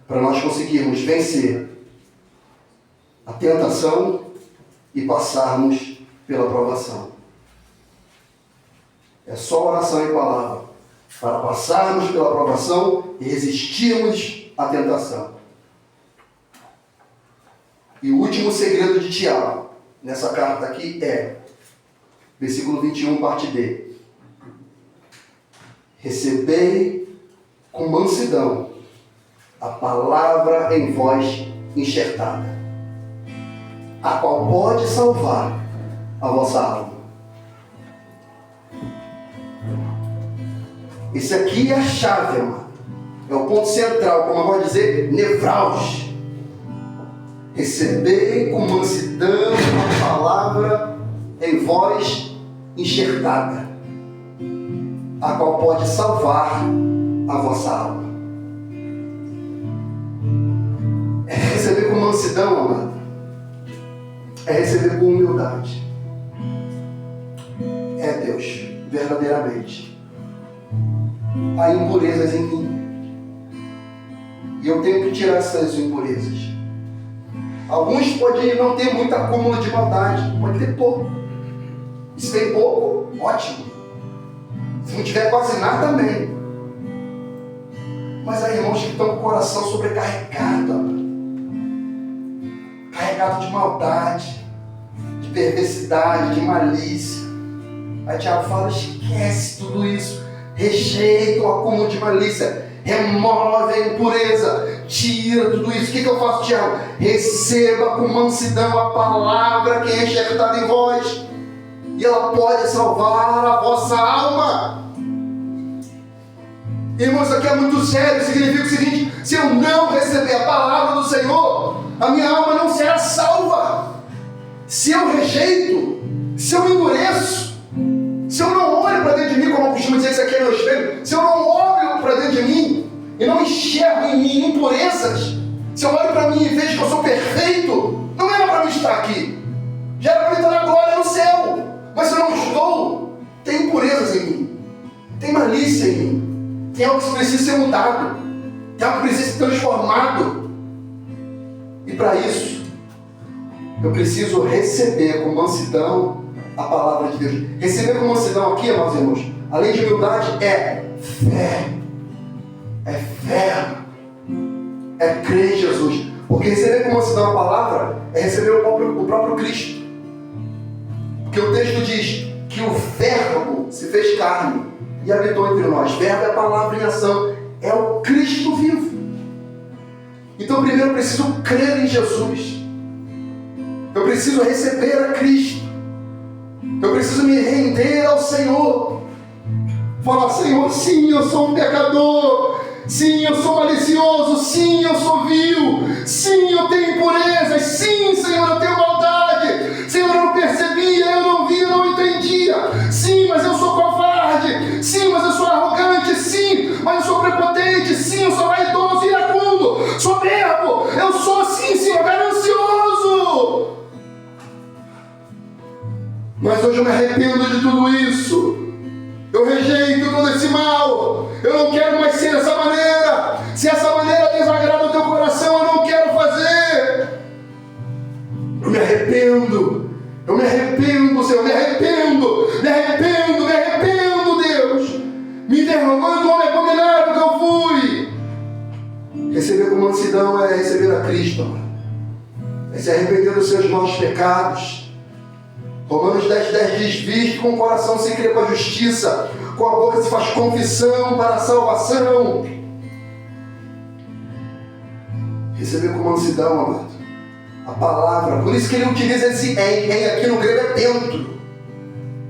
para nós conseguirmos vencer a tentação e passarmos pela provação. É só oração e palavra para passarmos pela provação e resistirmos à tentação. E o último segredo de Tiago, nessa carta aqui, é versículo 21, parte D. Recebei com mansidão a palavra em vós enxertada, a qual pode salvar a vossa alma. Esse aqui é a chave, amado. É o ponto central, como eu vou dizer, nevrálgico. Recebei com mansidão a palavra em vós enxertada, a qual pode salvar a vossa alma. É receber com mansidão, amado. É receber com humildade. É, Deus, verdadeiramente. Há impurezas em mim. E eu tenho que tirar essas impurezas. Alguns podem não ter muito acúmulo de maldade. Pode ter pouco. Se tem pouco, ótimo. Se não tiver quase nada, também. Mas há irmãos que estão com o coração sobrecarregado. Carregado de maldade, de perversidade, de malícia. Aí Tiago fala, esquece tudo isso. Rejeita o acúmulo de malícia. Remove a impureza. Tira tudo isso. O que eu faço, Tiago? Receba com mansidão a palavra que é enxertada em vós. E ela pode salvar a vossa alma. Irmãos, isso aqui é muito sério. Significa o seguinte: se eu não receber a palavra do Senhor, a minha alma não será salva. Se eu rejeito, se eu endureço, se eu não olho para dentro de mim, como eu costumo dizer, isso aqui é meu espelho, se eu não olho para dentro de mim e não enxergo em mim impurezas, se eu olho para mim e vejo que eu sou perfeito, não era para mim estar aqui. Já era para mim estar na glória no céu. Mas se eu não estou, tem impurezas em mim, tem malícia em mim, tem algo que precisa ser mudado, tem algo que precisa ser transformado. E para isso, eu preciso receber com mansidão a palavra de Deus. Receber com mansidão aqui, amados irmãos, além de humildade, é fé. É fé. É crer em Jesus. Porque receber com mansidão a palavra é receber o próprio Cristo. Porque o texto diz que o Verbo se fez carne e habitou entre nós. Verbo é a palavra em ação. É o Cristo vivo. Então primeiro eu preciso crer em Jesus. Eu preciso receber a Cristo. Eu preciso me render ao Senhor. Falar, Senhor, sim, eu sou um pecador. Sim, eu sou malicioso. Sim, eu sou vil. Sim, eu tenho impurezas. Sim, Senhor, eu tenho maldade. Senhor, eu não percebia, eu não via, eu não entendia. Sim, mas eu sou covarde. Sim, hoje eu me arrependo de tudo isso. Eu rejeito todo esse mal. Eu não quero mais ser dessa maneira. Se essa maneira desagrada o teu coração, eu não quero fazer. Eu me arrependo. Eu me arrependo, Senhor. Me arrependo. Me arrependo. Me arrependo, Deus. Me envergonho do homem abominável que eu fui. Receber com mansidão é receber a Cristo, amado. É se arrepender dos seus maus pecados. Romanos 10:10 diz: visto com o coração se crê para a justiça, com a boca se faz confissão para a salvação. Receber com mansidão, amado, a palavra. Por isso que ele utiliza esse aqui no grego é dentro.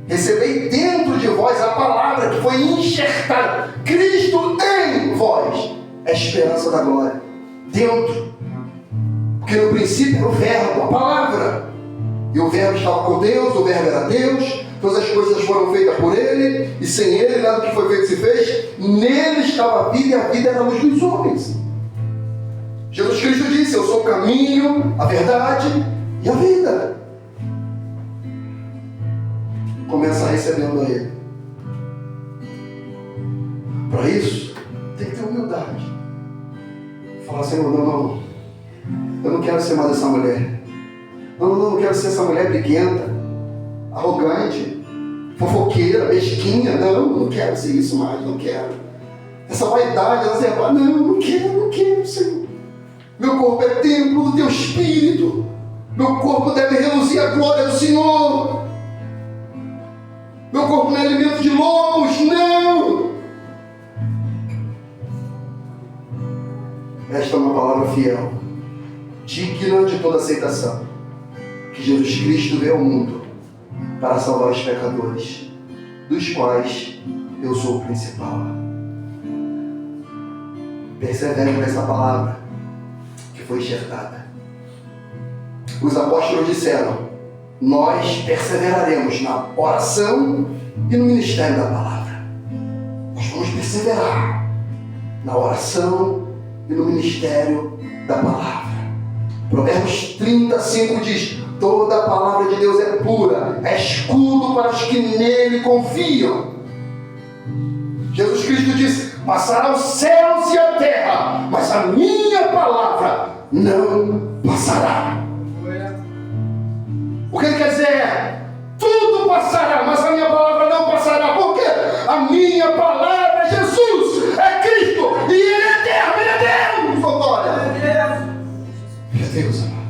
Receber dentro de vós a palavra que foi enxertada. Cristo em vós é a esperança da glória. Dentro. Porque no princípio era o verbo, a palavra. E o verbo estava com Deus, o verbo era Deus, todas as coisas foram feitas por Ele, e sem Ele nada que foi feito se fez. Nele estava a vida, e a vida era a luz dos homens. Jesus Cristo disse: eu sou o caminho, a verdade e a vida. Começa recebendo a Ele. Para isso, tem que ter humildade. Falar: Senhor, não, eu não quero ser mais essa mulher. Não quero ser essa mulher briguenta, arrogante, fofoqueira, mesquinha. Não quero ser isso mais, não quero. Essa vaidade, essa não quero, Senhor. Meu corpo é templo do Teu Espírito. Meu corpo deve reluzir a glória do Senhor. Meu corpo não é alimento de lobos, não. Esta é uma palavra fiel, digna de toda aceitação. Que Jesus Cristo veio ao mundo para salvar os pecadores, dos quais eu sou o principal. Persevere nessa palavra que foi enxertada. Os apóstolos disseram: nós perseveraremos na oração e no ministério da palavra. Nós vamos perseverar na oração e no ministério da palavra. Provérbios 35 diz: toda a palavra de Deus é pura, é escudo para os que nele confiam. Jesus Cristo disse: passará os céus e a terra, mas a minha palavra não passará. O que ele quer dizer? Tudo passará, mas a minha palavra não passará. Por quê? A minha palavra é Jesus, é Cristo, e Ele é eterno, Ele é Deus. Glória. Ele é Deus, amado.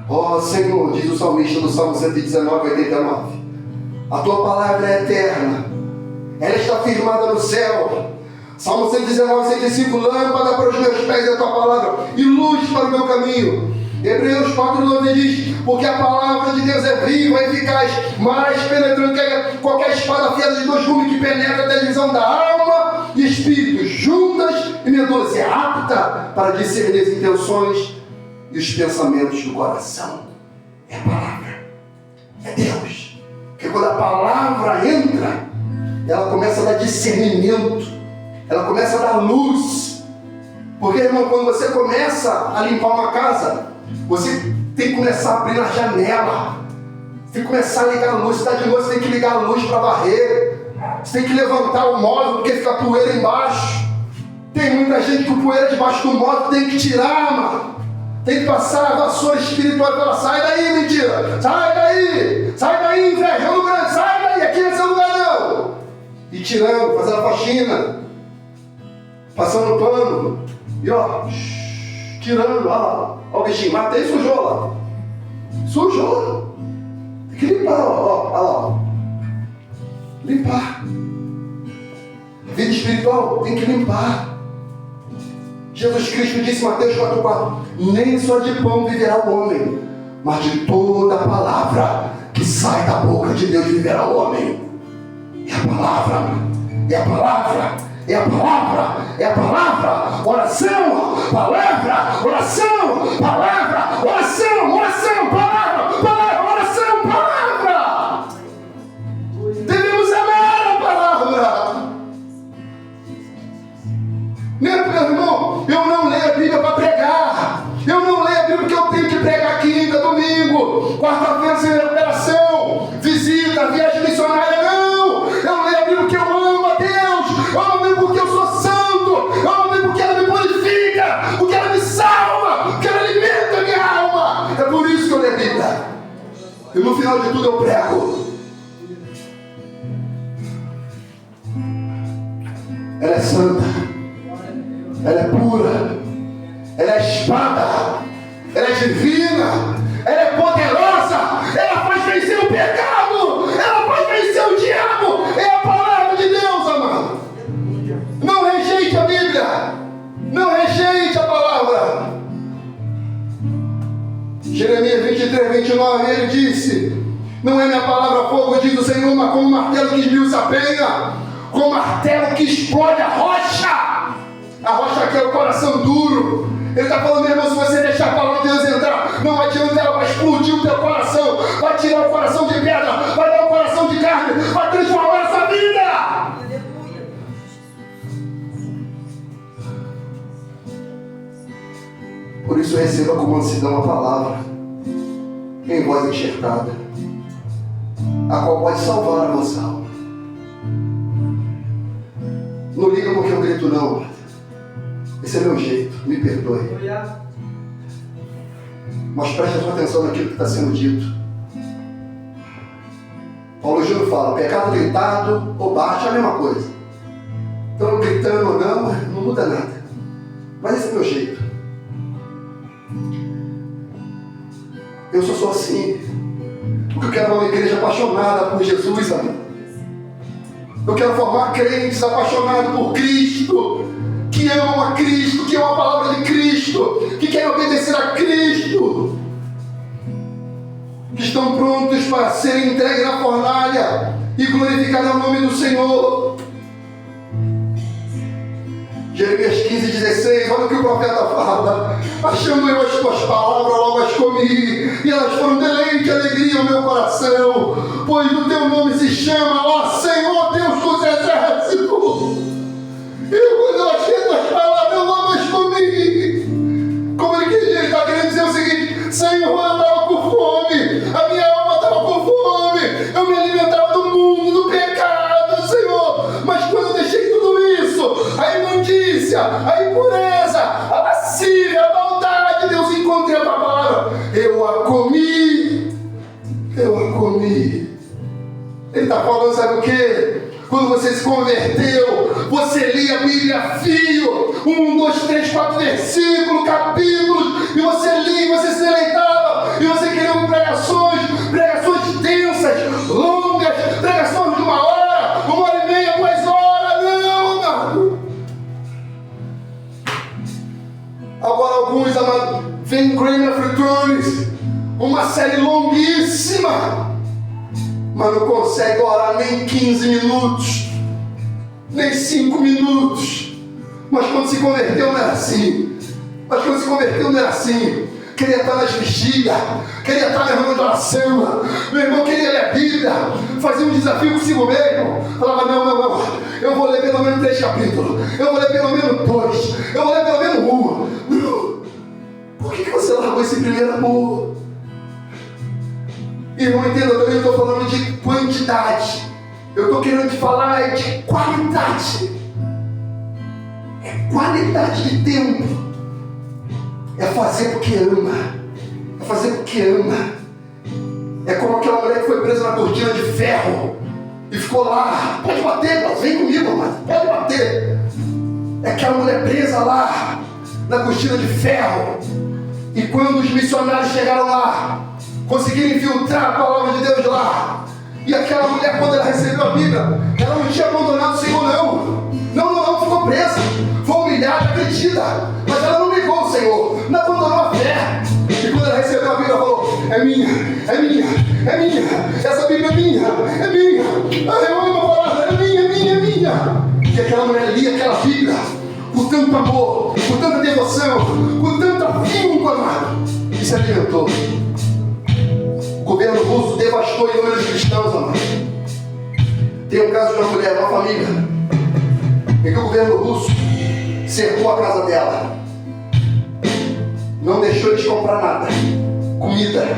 Ó Senhor, diz o salmista do Salmo 119, 89, a Tua palavra é eterna, ela está firmada no céu. Salmo 119, 105, lâmpada para os meus pés é a Tua palavra e luz para o meu caminho. Hebreus 4:9 diz: porque a palavra de Deus é viva, é eficaz, mais penetrante que qualquer espada afiada de 2 gumes, que penetra até a divisão da alma e espírito, juntas e medulas, é apta para discernir as intenções e os pensamentos do coração. É a palavra, é Deus. Porque quando a palavra entra, ela começa a dar discernimento, ela começa a dar luz. Porque, irmão, quando você começa a limpar uma casa, você tem que começar a abrir a janela, você tem que começar a ligar a luz. Se está de noite, você tem que ligar a luz para varrer, você tem que levantar o móvel porque fica poeira embaixo. Tem muita gente que o poeira debaixo do móvel tem que tirar, mano. Tem que passar a vassoura espiritual pela. Sai daí, mentira! Sai daí, inveja, é um lugar, sai daí, aqui não é seu lugar não! E tirando, fazendo a faxina, passando o pano, e ó, tirando, ó o bichinho, matei e sujou lá. Sujou. Tem que limpar, ó. Limpar. A vida espiritual tem que limpar. Jesus Cristo disse em Mateus 4:4: nem só de pão viverá o homem, mas de toda a palavra que sai da boca de Deus viverá o homem. É a palavra, é a palavra, é a palavra, é a palavra. Oração, palavra, oração, palavra, oração, oração, palavra, oração, palavra. Devemos amar a palavra. Meu irmão, eu não leio a Bíblia para pregar. Eu não leio a Bíblia porque eu tenho que pregar aqui. no final de tudo eu prego. Ela é santa, ela é pura, ela é espada, ela é divina, ela é poderosa, ela faz vencer o pecado, ela faz vencer o diabo. É a palavra de Deus, amado. Não rejeite a Bíblia, não rejeite a palavra. Jeremias 23, 29, ele disse: não é minha palavra fogo, diz o Senhor, mas como um martelo que esmiuça a penha, como um martelo que explode a rocha que é o coração duro. Ele está falando, meu irmão, se você deixar a palavra de Deus entrar, não adianta, ela vai explodir o teu coração, vai tirar o coração de pedra, vai dar o coração de carne, vai transformar a sua vida. Por isso receba com mansidão a palavra em voz enxertada, a qual pode salvar a vossa alma. Não liga porque eu grito não. Esse é meu jeito, me perdoe. Mas preste a sua atenção naquilo que está sendo dito. Paulo Júnior fala, pecado gritado ou baixo é a mesma coisa. Então gritando ou não muda nada. Mas esse é meu jeito. Eu só sou assim porque eu quero uma igreja apaixonada por Jesus, amém. Eu quero formar crentes apaixonados por Cristo, que amam a Cristo, que amam a palavra de Cristo, que querem obedecer a Cristo, que estão prontos para serem entregues na fornalha e glorificar o nome do Senhor. Jeremias 15, 16, olha o que o profeta fala: achando eu as tuas palavras, logo as comi, e elas foram deleite e alegria ao meu coração, pois do teu nome se chama, ó Senhor Deus dos exércitos. Quando eu achei as tuas palavras, eu logo as comi. Como ele está querendo dizer o seguinte: Senhor, eu estava com fome, a minha alma estava com fome, eu me alimentava do mundo, do pecado, Senhor. Mas quando eu deixei tudo isso, a imundícia, a impureza, a lascívia, a maldade, Deus, encontrei a tua palavra, eu a comi. Ele está falando, sabe o quê? Quando você se converteu, você lia a Bíblia a fio, 1, 2, 3, 4 versículos, capítulos, e você lia, você se deleitava, e você queria pregações densas, longas, pregações de 1 hora, 1h30, 2 horas, não, amado. Agora alguns, amados, vem Game of Thrones, uma série longuíssima, mas não consegue orar nem 15 minutos, nem 5 minutos. Mas quando se converteu não era assim. Queria estar nas vigílias, queria estar na reunião de oração. Meu irmão queria ler a Bíblia, fazia um desafio consigo mesmo. Falava, não, eu vou ler pelo menos 3 capítulos, eu vou ler pelo menos 2, eu vou ler pelo menos 1. Não. Por que você largou esse primeiro amor? Irmão, entenda, eu não estou falando de quantidade, eu estou querendo te falar de qualidade. É qualidade de tempo. É fazer porque ama. É como aquela mulher que foi presa na cortina de ferro e ficou lá. Pode bater, mas vem comigo, mas pode bater. É aquela mulher presa lá na cortina de ferro. E quando os missionários chegaram lá, conseguiram infiltrar a palavra de Deus lá. E aquela mulher, quando ela recebeu a Bíblia, ela não tinha abandonado o Senhor, não, ficou presa, foi humilhada, acredita, mas ela não negou o Senhor, não abandonou a fé. E quando ela recebeu a Bíblia, ela falou: é minha, essa Bíblia é minha, eu amo a palavra, é minha. E aquela mulher lia aquela Bíblia com tanto amor, com tanta devoção, com tanto afinco, amado, e se alimentou. O governo russo devastou inúmeros cristãos, amado. Tem um caso de uma mulher, uma família, em que o governo russo cercou a casa dela, não deixou eles comprar nada, comida,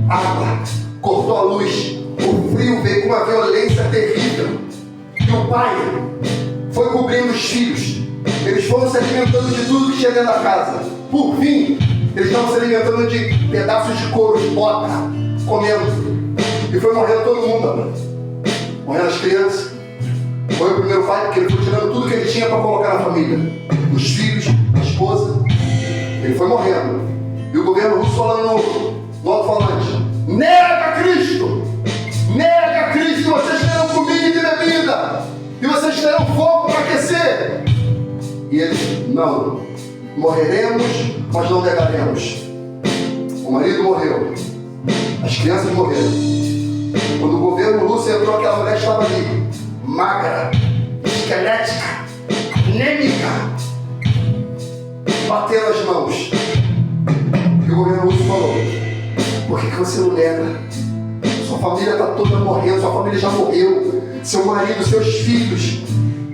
água, cortou a luz, o frio veio com uma violência terrível, e o pai foi cobrindo os filhos. Eles foram se alimentando de tudo que tinha dentro da casa. Por fim, eles estavam se alimentando de pedaços de couro, de bota, comendo. E foi morrendo todo mundo, amado. Morrendo as crianças. Foi o primeiro pai, porque ele foi tirando tudo que ele tinha para colocar na família. Os filhos, a esposa. Ele foi morrendo. E o governo russo falando no alto-falante: nega Cristo! Nega Cristo! Vocês terão comida e bebida! E vocês terão fogo para aquecer! E ele: não. Morreremos, mas não negaremos. O marido morreu. As crianças morreram. Quando o governo russo entrou, aquela mulher estava ali, magra, esquelética, anêmica, batendo as mãos. E o governo russo falou: por que você não nega? Sua família está toda morrendo, sua família já morreu, seu marido, seus filhos.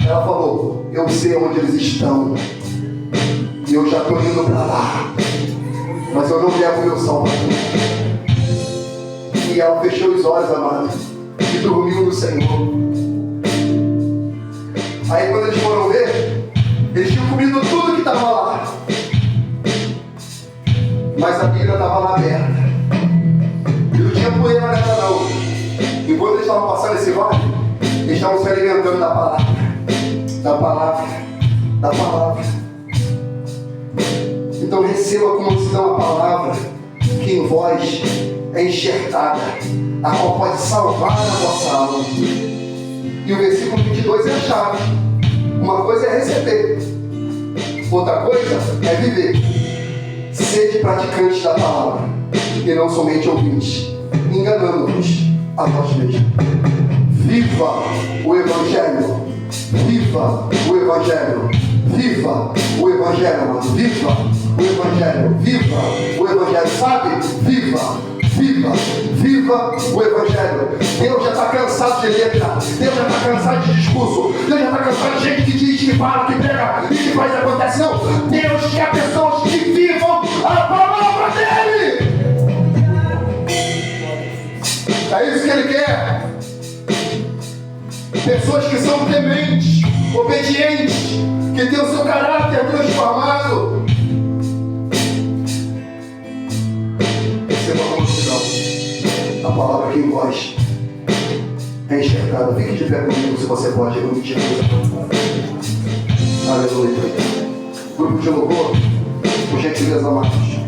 Ela falou: eu sei onde eles estão, e eu já estou indo para lá, mas eu não levo meu Salvador. E ela fechou os olhos, amado, e dormiu no Senhor. Aí quando eles foram ver, eles tinham comido tudo que estava lá, mas a Bíblia estava lá aberta. E não tinha poeira nela não. Enquanto eles estavam passando esse vale, eles estavam se alimentando da palavra. Da palavra. Da palavra. Então receba como mansidão a palavra que em vós é enxertada, a qual pode salvar a vossa alma. E o versículo 22 é a chave. Uma coisa é receber, outra coisa é viver. Sede praticantes da palavra, e não somente ouvintes, enganando-vos a vós mesmos. Viva o Evangelho! Viva o Evangelho! Viva o Evangelho, mano! Viva o Evangelho! Viva o Evangelho! Sabe? Viva! Viva! Viva o Evangelho! Deus já está cansado de letra, Deus já está cansado de discurso, Deus já está cansado de gente que diz, que fala, que prega e que faz acontecer. Não! Deus quer pessoas que vivam a palavra dele! É isso que ele quer! Pessoas que são tementes, obedientes, que têm o seu caráter transformado. Receba a multidão. A palavra que em vós é enxertada. Fique de pé comigo se você pode. Eu não te aleluia. Grupo de louvor, por gentileza, amados.